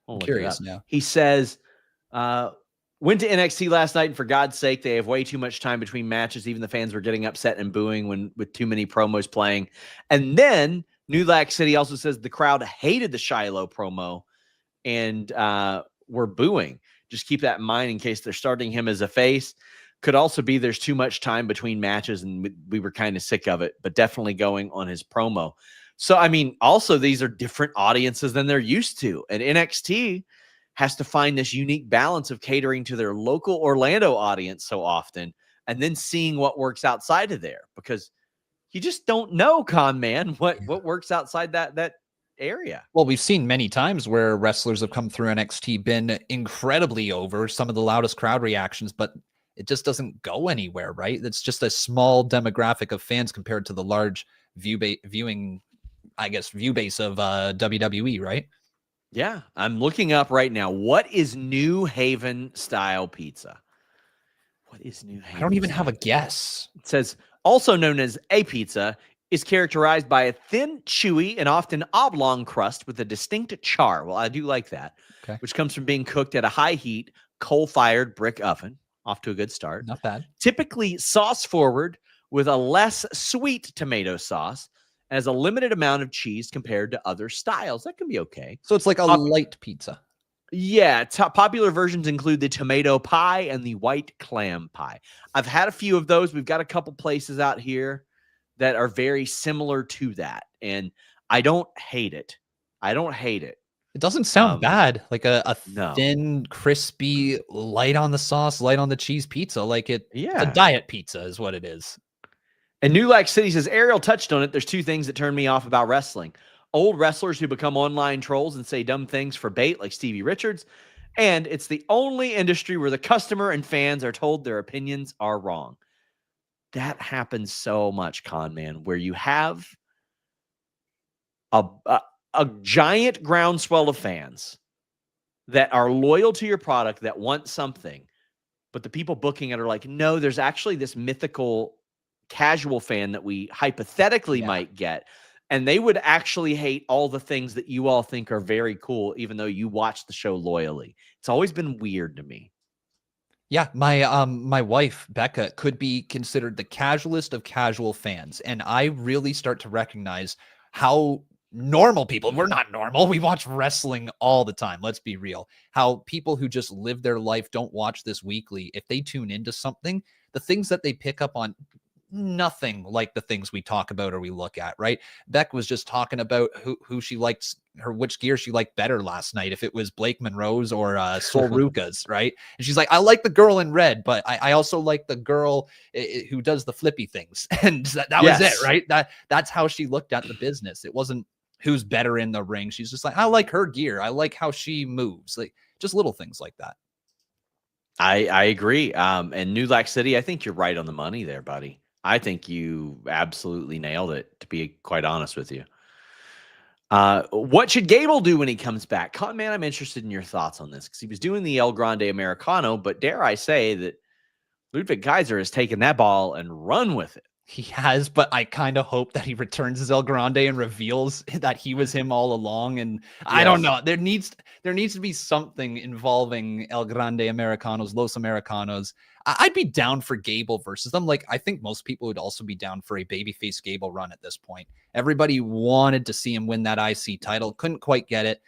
I'm curious now. He says, went to NXT last night, and for God's sake, they have way too much time between matches. Even the fans were getting upset and booing with too many promos playing. And then New Lac City also says the crowd hated the Shiloh promo and were booing. Just keep that in mind in case they're starting him as a face. Could also be there's too much time between matches, and we were kind of sick of it, but definitely going on his promo. So, I mean, also these are different audiences than they're used to. And NXT has to find this unique balance of catering to their local Orlando audience so often, and then seeing what works outside of there, because you just don't know, Conman, what works outside that area. Well, we've seen many times where wrestlers have come through NXT, been incredibly over, some of the loudest crowd reactions, but it just doesn't go anywhere, right? It's just a small demographic of fans compared to the large view base of WWE, right? Yeah, I'm looking up right now. What is New Haven style pizza? What is New Haven? I don't even have a guess. It says, also known as a pizza, is characterized by a thin, chewy, and often oblong crust with a distinct char. Well, I do like that, which comes from being cooked at a high heat, coal-fired brick oven. Off to a good start. Not bad. Typically sauce forward with a less sweet tomato sauce, as a limited amount of cheese compared to other styles. That can be okay. So it's like a light pizza. Yeah. Popular versions include the tomato pie and the white clam pie. I've had a few of those. We've got a couple places out here that are very similar to that. And I don't hate it. It doesn't sound bad. Like a No. thin, crispy, light on the sauce, light on the cheese pizza. Like it's a Yeah. diet pizza is what it is. And New Lac City says, Ariel touched on it. There's two things that turn me off about wrestling. Old wrestlers who become online trolls and say dumb things for bait, like Stevie Richards. And it's the only industry where the customer and fans are told their opinions are wrong. That happens so much, Conman, where you have a giant groundswell of fans that are loyal to your product, that want something, but the people booking it are like, no, there's actually this mythical casual fan that we hypothetically might get, and they would actually hate all the things that you all think are very cool, even though you watch the show loyally. It's always been weird to me. Yeah, my wife Becca could be considered the casualist of casual fans, and I really start to recognize how normal people, we're not normal, we watch wrestling all the time, let's be real, how people who just live their life, don't watch this weekly, if they tune into something, the things that they pick up on, nothing like the things we talk about or we look at, right? Beck was just talking about who she likes, which gear she liked better last night, if it was Blake Monroe's or Sol Ruka's, right? And she's like, I like the girl in red, but I also like the girl who does the flippy things. And that was it, right? That's how she looked at the business. It wasn't who's better in the ring. She's just like, I like her gear. I like how she moves. Like just little things like that. I agree. And New Lac City, I think you're right on the money there, buddy. I think you absolutely nailed it, to be quite honest with you. What should Gable do when he comes back? Man, I'm interested in your thoughts on this, because he was doing the El Grande Americano, but dare I say that Ludwig Kaiser has taken that ball and run with it. He has, but I kind of hope that he returns as El Grande and reveals that he was him all along. And I don't know. There needs to be something involving El Grande Americanos, Los Americanos. I'd be down for Gable versus them. Like, I think most people would also be down for a babyface Gable run at this point. Everybody wanted to see him win that IC title. Couldn't quite get it.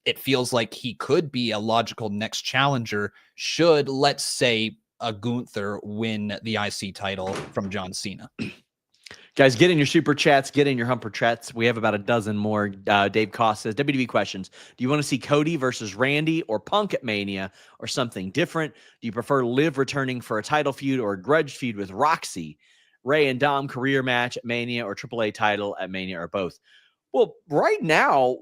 It feels like he could be a logical next challenger should, let's say, a Gunther win the IC title from John Cena. Guys, get in your super chats, get in your humper chats. We have about a dozen more. Dave Cost says, WWE questions. Do you want to see Cody versus Randy or Punk at Mania or something different? Do you prefer Liv returning for a title feud or a grudge feud with Roxy? Ray and Dom career match at Mania or AAA title at Mania or both? Well, right now,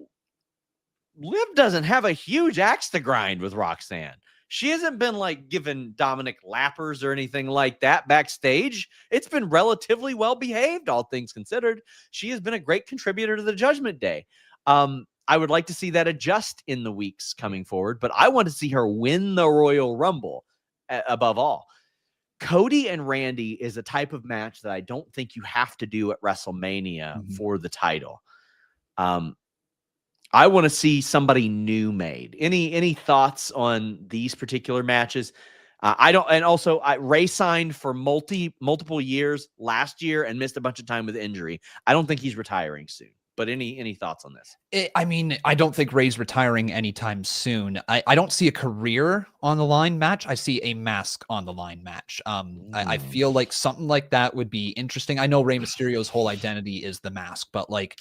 Liv doesn't have a huge axe to grind with Roxanne. She hasn't been like giving Dominic lappers or anything like that backstage. It's been relatively well behaved, all things considered. She has been a great contributor to the Judgment Day. I would like to see that adjust in the weeks coming forward, but I want to see her win the Royal Rumble above all. Cody and Randy is a type of match that I don't think you have to do at WrestleMania for the title. I want to see somebody new made. Any thoughts on these particular matches? I don't. And also, Ray signed for multiple years last year and missed a bunch of time with injury. I don't think he's retiring soon. But any thoughts on this? I mean, I don't think Ray's retiring anytime soon. I don't see a career on the line match. I see a mask on the line match. I feel like something like that would be interesting. I know Rey Mysterio's whole identity is the mask, but like,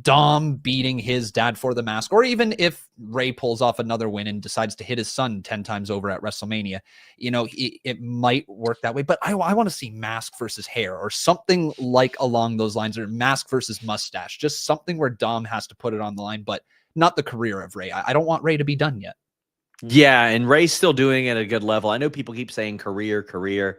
Dom beating his dad for the mask, or even if Ray pulls off another win and decides to hit his son 10 times over at WrestleMania, you know, it might work that way. But I want to see mask versus hair or something like along those lines, or mask versus mustache, just something where Dom has to put it on the line, but not the career of Ray. I don't want Ray to be done yet. Yeah, and Ray's still doing it at a good level. I know people keep saying career,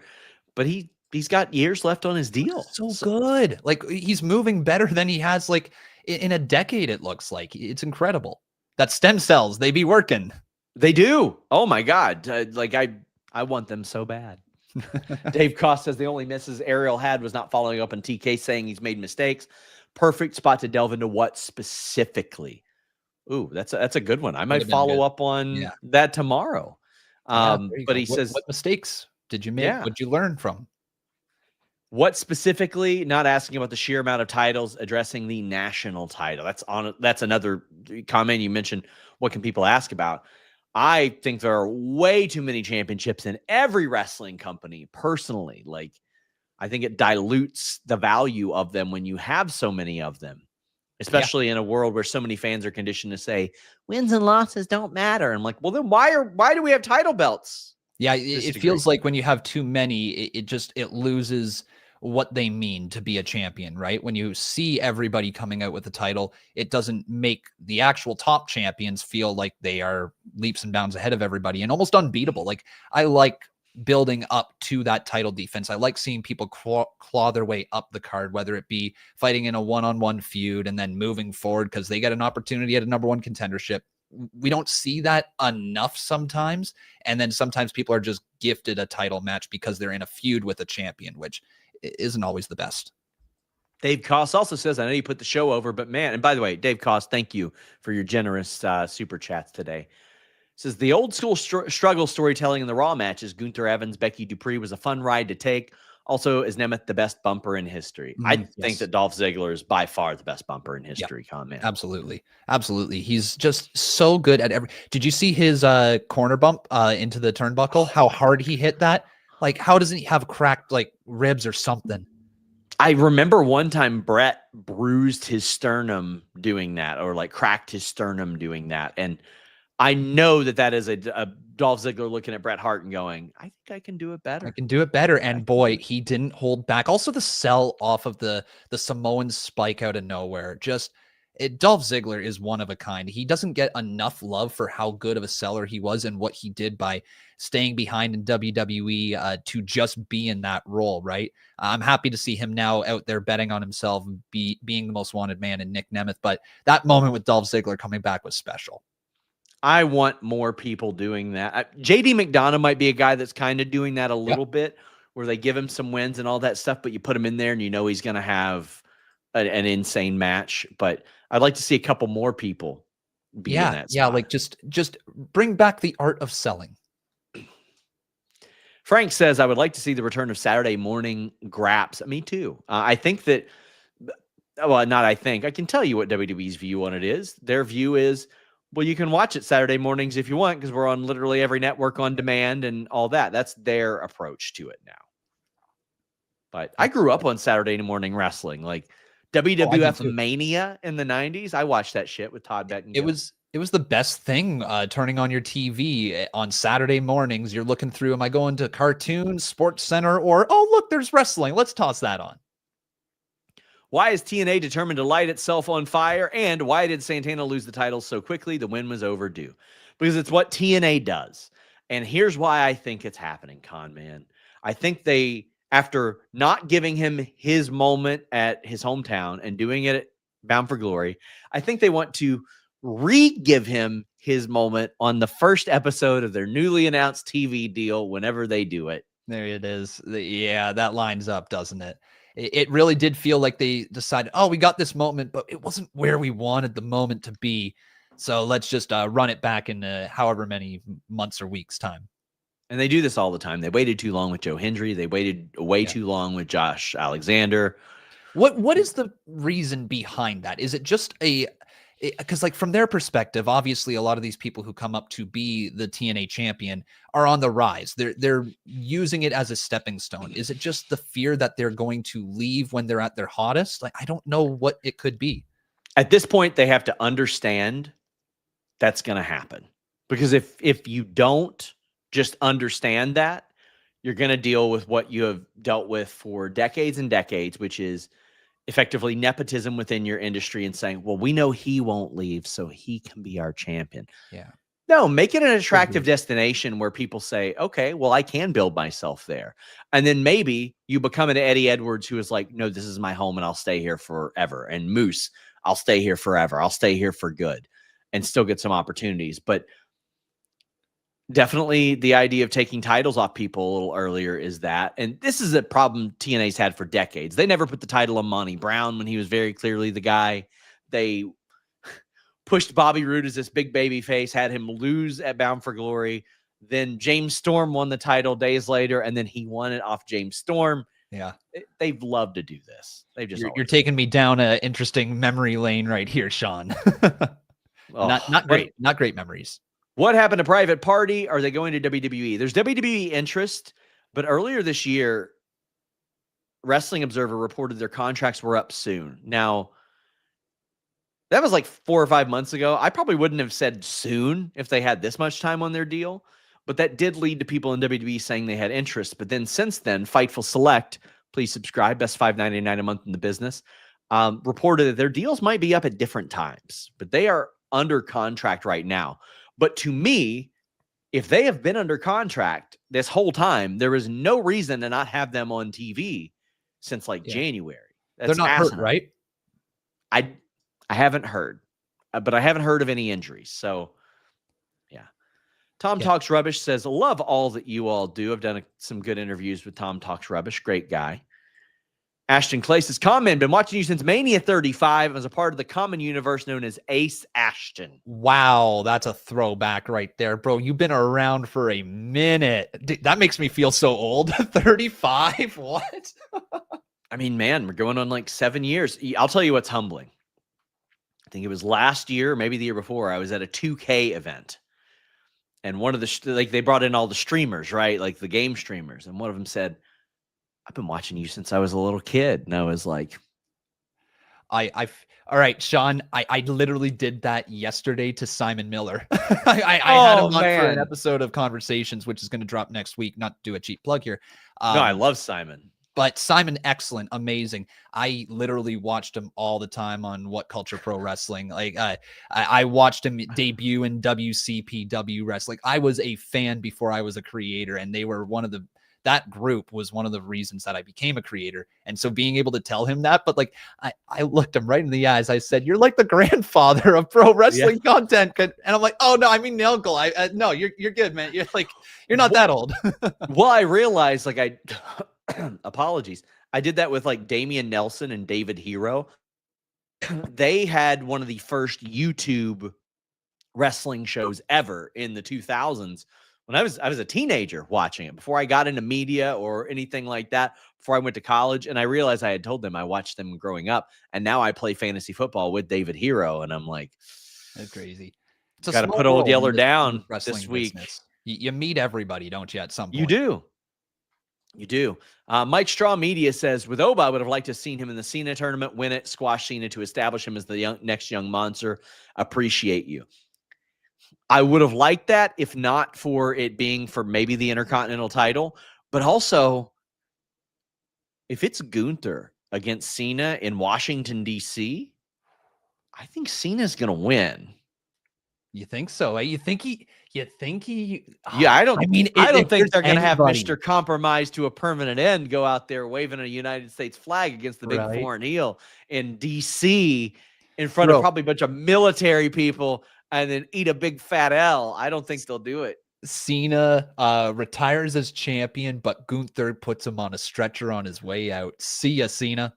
but he's got years left on his deal. So good. Like, he's moving better than he has like in a decade. It looks like it's incredible. That stem cells, they be working. They do. Oh my God. Like I want them so bad. Dave Cost says the only misses Ariel had was not following up on TK saying he's made mistakes. Perfect spot to delve into what specifically. Ooh, that's a good one. I might follow up on that tomorrow. But he says, what mistakes did you make? What'd you learn from? What specifically? Not asking about the sheer amount of titles, addressing the national title. That's another comment you mentioned. What can people ask about? I think there are way too many championships in every wrestling company. Personally, like, I think it dilutes the value of them when you have so many of them. Yeah. especially in a world where so many fans are conditioned to say wins and losses don't matter. I'm like, well, then why do we have title belts? Yeah, To this it degree. feels like when you have too many, it loses what they mean to be a champion, right? When you see everybody coming out with a title, it doesn't make the actual top champions feel like they are leaps and bounds ahead of everybody and almost unbeatable. Like, I like building up to that title defense. I like seeing people claw their way up the card, whether it be fighting in a one-on-one feud and then moving forward because they get an opportunity at a number one contendership. We don't see that enough sometimes. And then sometimes people are just gifted a title match because they're in a feud with a champion, which isn't always the best. Dave Koss also says, I know you put the show over, but man, and by the way, Dave Koss, thank you for your generous super chats today. Says the old school struggle storytelling in the Raw matches, Gunther Evans, Becky Dupree was a fun ride to take. Also, is Nemeth the best bumper in history? I think that Dolph Ziggler is by far the best bumper in history. Conman. Absolutely. Absolutely. He's just so good at every. Did you see his corner bump into the turnbuckle? How hard he hit that? Like, how doesn't he have cracked like ribs or something? I remember one time Brett bruised his sternum doing that, or like cracked his sternum doing that. And I know that is a Dolph Ziggler looking at Bret Hart and going, I think I can do it better. I can do it better. And boy, he didn't hold back. Also, the sell off of the Samoan spike out of nowhere. Dolph Ziggler is one of a kind. He doesn't get enough love for how good of a seller he was and what he did by staying behind in WWE to just be in that role, right? I'm happy to see him now out there betting on himself, being the most wanted man in Nick Nemeth. But that moment with Dolph Ziggler coming back was special. I want more people doing that. JD McDonough might be a guy that's kind of doing that a little bit, where they give him some wins and all that stuff, but you put him in there and you know he's going to have an insane match. But I'd like to see a couple more people be in that spot. Yeah, like just bring back the art of selling. Frank says, I would like to see the return of Saturday morning graps. Me too. I think that, well, not I think. I can tell you what WWE's view on it is. Their view is, well, you can watch it Saturday mornings if you want because we're on literally every network on demand and all that. That's their approach to it now. But I grew up on Saturday morning wrestling. Like WWF Mania in the 90s. I watched that shit with Todd Bettengill. It was the best thing, turning on your TV on Saturday mornings. You're looking through, am I going to cartoons, Sports Center, or, oh, look, there's wrestling. Let's toss that on. Why is TNA determined to light itself on fire? And why did Santana lose the title so quickly? The win was overdue. Because it's what TNA does. And here's why I think it's happening, Conman. I think they, after not giving him his moment at his hometown and doing it at Bound for Glory, I think they want to re-give him his moment on the first episode of their newly announced TV deal whenever they do it. There it is. Yeah, that lines up, doesn't it? It really did feel like they decided, oh, we got this moment, but it wasn't where we wanted the moment to be. So let's just run it back in however many months or weeks time. And they do this all the time. They waited too long with Joe Hendry. They waited way too long with Josh Alexander. What is the reason behind that? Is it just because like from their perspective, obviously a lot of these people who come up to be the TNA champion are on the rise. They're using it as a stepping stone. Is it just the fear that they're going to leave when they're at their hottest? Like, I don't know what it could be. At this point, they have to understand that's going to happen. Because if you don't just understand that, you're going to deal with what you have dealt with for decades and decades, which is effectively nepotism within your industry and saying, well, we know he won't leave, so he can be our champion. Yeah. No, make it an attractive destination where people say, okay, well, I can build myself there. And then maybe you become an Eddie Edwards who is like, no, this is my home and I'll stay here forever. And Moose, I'll stay here forever. I'll stay here for good and still get some opportunities. But definitely the idea of taking titles off people a little earlier is that. And this is a problem TNA's had for decades. They never put the title on Monty Brown when he was very clearly the guy. They pushed Bobby Roode as this big baby face, had him lose at Bound for Glory. Then James Storm won the title days later, and then he won it off James Storm. Yeah. They've loved to do this. They've just You're taking me down an interesting memory lane right here, Sean. Not great. Not great memories. What happened to Private Party? Are they going to WWE? There's WWE interest, but earlier this year, Wrestling Observer reported their contracts were up soon. Now, That was like 4 or 5 months ago. I probably wouldn't have said soon if they had this much time on their deal, but that did lead to people in WWE saying they had interest. But then since then, Fightful Select, please subscribe, best $5.99 a month in the business, reported that their deals might be up at different times, but they are under contract right now. But to me, if they have been under contract this whole time, there is no reason to not have them on TV since like January. They're not hurt, right? I haven't heard, but I haven't heard of any injuries. So, yeah. Tom Talks Rubbish says, love all that you all do. I've done some good interviews with Tom Talks Rubbish. Great guy. Ashton Clay says, Conman, been watching you since Mania 35 as a part of the common universe known as Ace Ashton. Wow, that's a throwback right there, bro. You've been around for a minute. That makes me feel so old. 35? What? I mean, man, we're going on like 7 years. I'll tell you what's humbling. I think it was last year, maybe the year before, I was at a 2K event. And one of the, they brought in all the streamers, right? Like the game streamers. And one of them said, I've been watching you since I was a little kid. And I was like, all right, Sean, I literally did that yesterday to Simon Miller. I had him on for an episode of Conversations, which is going to drop next week. Not to do a cheap plug here. No, I love Simon. But Simon, excellent, amazing. I literally watched him all the time on What Culture Pro Wrestling. Like I watched him debut in WCPW Wrestling. I was a fan before I was a creator, and they were that group was one of the reasons that I became a creator. And so being able to tell him that, but like I looked him right in the eyes. I said, "You're like the grandfather of pro wrestling content." And I'm like, "Oh no, I mean the uncle. No, you're good, man. You're not that old." Well, I realized apologies. I did that with like Damian Nelson and David Hero. They had one of the first YouTube wrestling shows ever in the 2000s. When I was a teenager watching it before I got into media or anything like that, before I went to college. And I realized I had told them I watched them growing up. And now I play fantasy football with David Hero. And I'm like, that's crazy. Got to put Old Yeller down this week. You meet everybody, don't you, at some point? You do. You do. Mike Straw Media says, with Oba, I would have liked to have seen him in the Cena tournament, win it, squash Cena to establish him as the next young monster. Appreciate you. I would have liked that if not for it being for maybe the Intercontinental title, but also if it's Gunther against Cena in Washington, D.C., I think Cena's going to win. You think so? You think he? Yeah, I don't think they're going to have Mr. Compromise to a permanent end go out there waving a United States flag against the big foreign heel in D.C. in front of probably a bunch of military people and then eat a big fat L. I don't think they'll do it. Cena retires as champion, but Gunther puts him on a stretcher on his way out. See ya, Cena.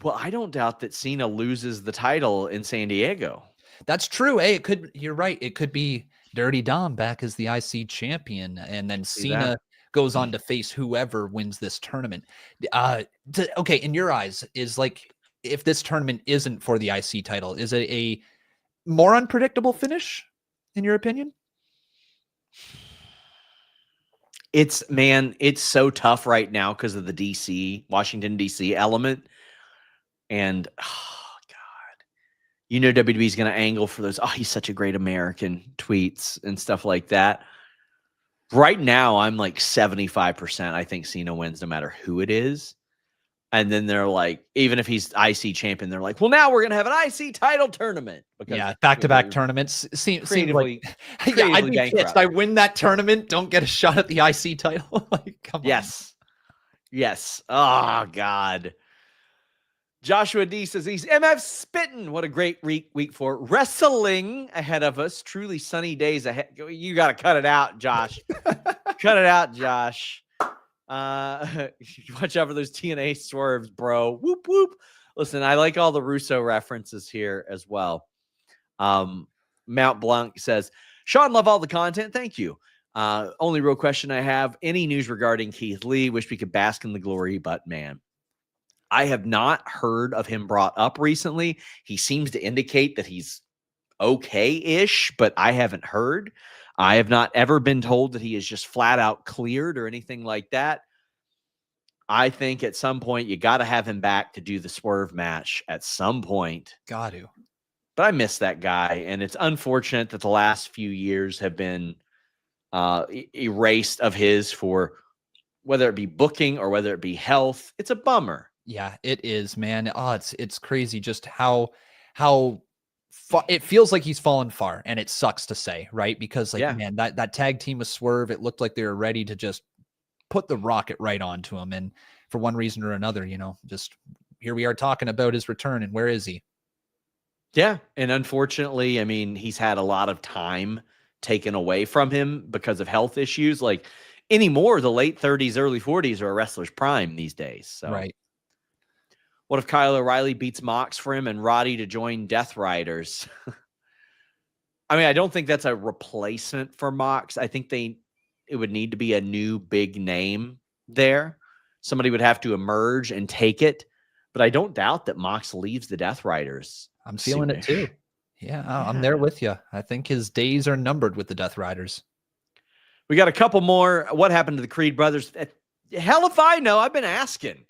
Well, I don't doubt that Cena loses the title in San Diego. That's true. Hey, you're right. It could be Dirty Dom back as the IC champion, and then Cena goes on to face whoever wins this tournament. Okay, in your eyes, is if this tournament isn't for the IC title, is it a more unpredictable finish, in your opinion? It's so tough right now because of the Washington, D.C. element. And, oh, God. WWE's going to angle for those, he's such a great American tweets and stuff like that. Right now, I'm like 75%. I think Cena wins no matter who it is. And then they're like, even if he's IC champion, they're like, well, now we're going to have an IC title tournament. Because, back-to-back tournaments. Seems like, I'd be pissed. I win that tournament, don't get a shot at the IC title. Come on. Yes. Oh, God. Joshua D says he's MF spitting. What a great week for wrestling ahead of us. Truly sunny days ahead. You got to cut it out, Josh. Cut it out, Josh. Watch out for those TNA swerves, bro. Whoop whoop. Listen, I like all the Russo references here as well. Mount Blanc says, Sean, love all the content. Thank you. Only real question I have, any news regarding Keith Lee? Wish we could bask in the glory, but man, I have not heard of him brought up recently. He seems to indicate that he's okay-ish, but I haven't heard. I have not ever been told that he is just flat out cleared or anything like that. I think at some point you got to have him back to do the swerve match at some point. Got to. But I miss that guy, and it's unfortunate that the last few years have been erased of his for whether it be booking or whether it be health. It's a bummer. Yeah, it is, man. Oh, it's crazy just how it feels like he's fallen far, and it sucks to say, right? Because like, Yeah. man, that tag team with Swerve, it looked like they were ready to just put the rocket right onto him, and for one reason or another, just here we are talking about his return, and where is he? Yeah. And unfortunately, I mean, he's had a lot of time taken away from him because of health issues. Like anymore, the late 30s, early 40s are a wrestler's prime these days. So, Right. what if Kyle O'Reilly beats Mox for him and Roddy to join Death Riders? I mean, I don't think that's a replacement for Mox. I think it would need to be a new big name there. Somebody would have to emerge and take it. But I don't doubt that Mox leaves the Death Riders. I'm feeling it too. Yeah, I'm Yeah. there with you. I think his days are numbered with the Death Riders. We got a couple more. What happened to the Creed brothers? Hell if I know. I've been asking.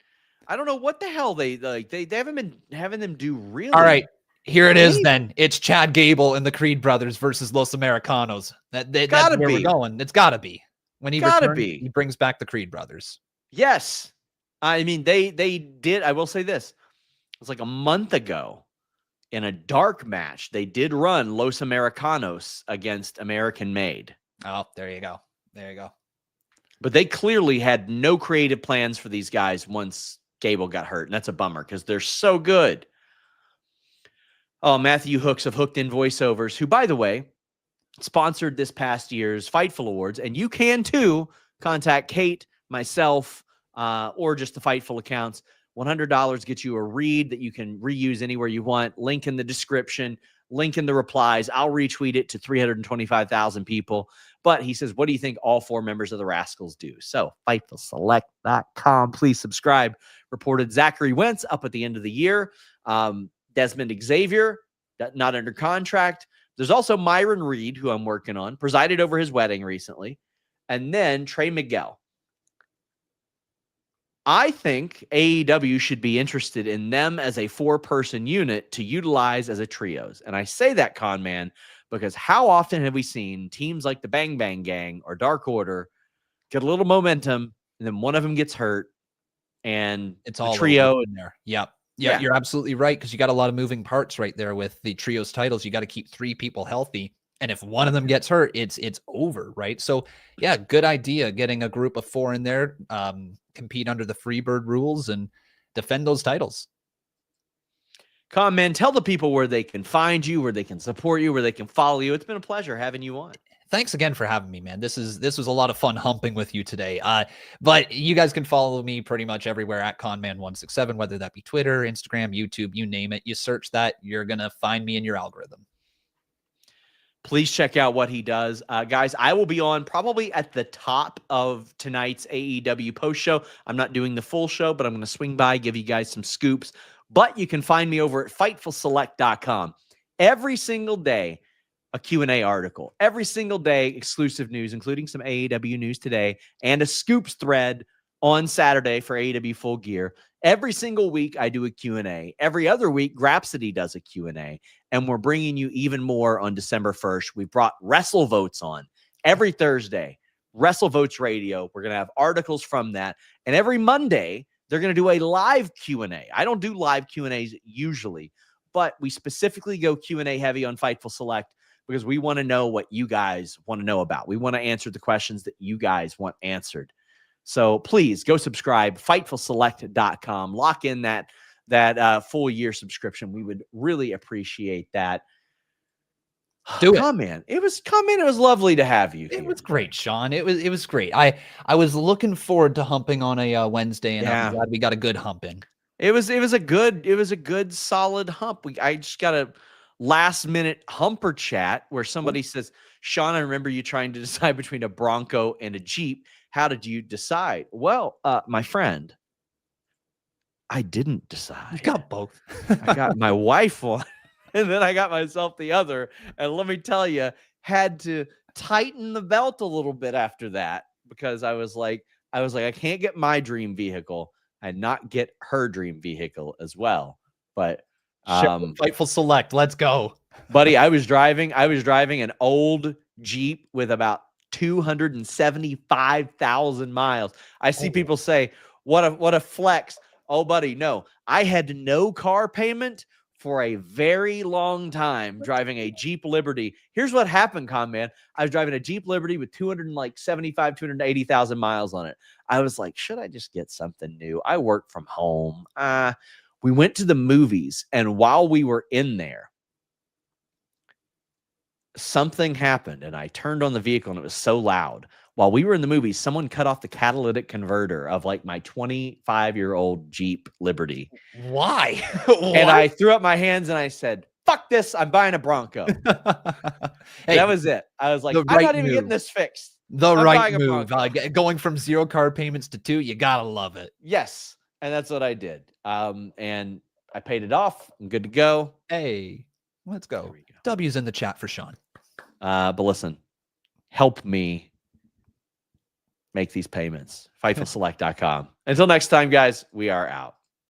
I don't know what the hell they like. They haven't been having them do really. All right, here it is then. It's Chad Gable and the Creed brothers versus Los Americanos. That's where we're going. It's got to be. When he returns, he brings back the Creed brothers. Yes. I mean, they did. I will say this. It was like a month ago in a dark match. They did run Los Americanos against American Made. Oh, there you go. There you go. But they clearly had no creative plans for these guys once Gable got hurt. And that's a bummer because they're so good. Oh, Matthew Hooks of Hooked in Voiceovers, who, by the way, sponsored this past year's Fightful Awards. And you can, too, contact Kate, myself, or just the Fightful accounts. $100 gets you a read that you can reuse anywhere you want. Link in the description. Link in the replies. I'll retweet it to 325,000 people. But he says, what do you think all 4 members of the Rascals do? So, FightfulSelect.com. Please subscribe. Reported Zachary Wentz up at the end of the year. Desmond Xavier, not under contract. There's also Myron Reed, who I'm working on, presided over his wedding recently. And then Trey Miguel. I think AEW should be interested in them as a 4-person unit to utilize as a trios. And I say that, Conman, because how often have we seen teams like the Bang Bang Gang or Dark Order get a little momentum and then one of them gets hurt and it's all trio in there. Yep. Yeah, you're absolutely right, because you got a lot of moving parts right there with the trios titles. You got to keep 3 people healthy. And if one of them gets hurt, it's over, right? So, yeah, good idea getting a group of 4 in there, compete under the Freebird rules and defend those titles. Man, tell the people where they can find you, where they can support you, where they can follow you. It's been a pleasure having you on. Thanks again for having me, man. This was a lot of fun humping with you today. But you guys can follow me pretty much everywhere at Conman167, whether that be Twitter, Instagram, YouTube, you name it. You search that, you're going to find me in your algorithm. Please check out what he does. Guys, I will be on probably at the top of tonight's AEW post show. I'm not doing the full show, but I'm going to swing by, give you guys some scoops. But you can find me over at FightfulSelect.com. Every single day, a Q&A article. Every single day, exclusive news, including some AEW news today, and a scoops thread on Saturday for AEW Full Gear. Every single week, I do a Q&A. Every other week, Grapsody does a Q&A. And we're bringing you even more on December 1st. We've brought Wrestle Votes on every Thursday. Wrestle Votes Radio. We're going to have articles from that. And every Monday, they're going to do a live Q&A. I don't do live Q&As usually, but we specifically go Q&A heavy on Fightful Select because we want to know what you guys want to know about. We want to answer the questions that you guys want answered. So please go subscribe, FightfulSelect.com. Lock in that full year subscription. We would really appreciate that. Do it. Conman. It was lovely to have you here. It was great, Sean. It was great. I was looking forward to humping on a Wednesday, and I'm glad we got a good hump in. It was a good solid hump. I just got a last minute humper chat where somebody says, Sean, I remember you trying to decide between a Bronco and a Jeep. How did you decide? Well, my friend, I didn't decide. You got both. I got my wife one, and then I got myself the other. And let me tell you, had to tighten the belt a little bit after that because I was like, I can't get my dream vehicle and not get her dream vehicle as well. But Fightful Select. Let's go. Buddy, I was driving an old Jeep with about 275,000 miles. I see people say, what a flex. Oh, buddy, no. I had no car payment for a very long time driving a Jeep Liberty. Here's what happened, Conman. I was driving a Jeep Liberty with 280,000 miles on it. I was like, should I just get something new? I work from home. We went to the movies, and while we were in there, something happened, and I turned on the vehicle, and it was so loud. While we were in the movie, someone cut off the catalytic converter of like my 25-year-old Jeep Liberty. Why? And I threw up my hands and I said, fuck this. I'm buying a Bronco. Hey, that was it. I was like, I'm not even getting this fixed. I'm right move. Going from 0 car payments to 2, you gotta love it. Yes. And that's what I did. And I paid it off. I'm good to go. Hey, let's go. W's in the chat for Sean. But listen, help me make these payments. Fightfulselect.com. Until next time, guys, we are out.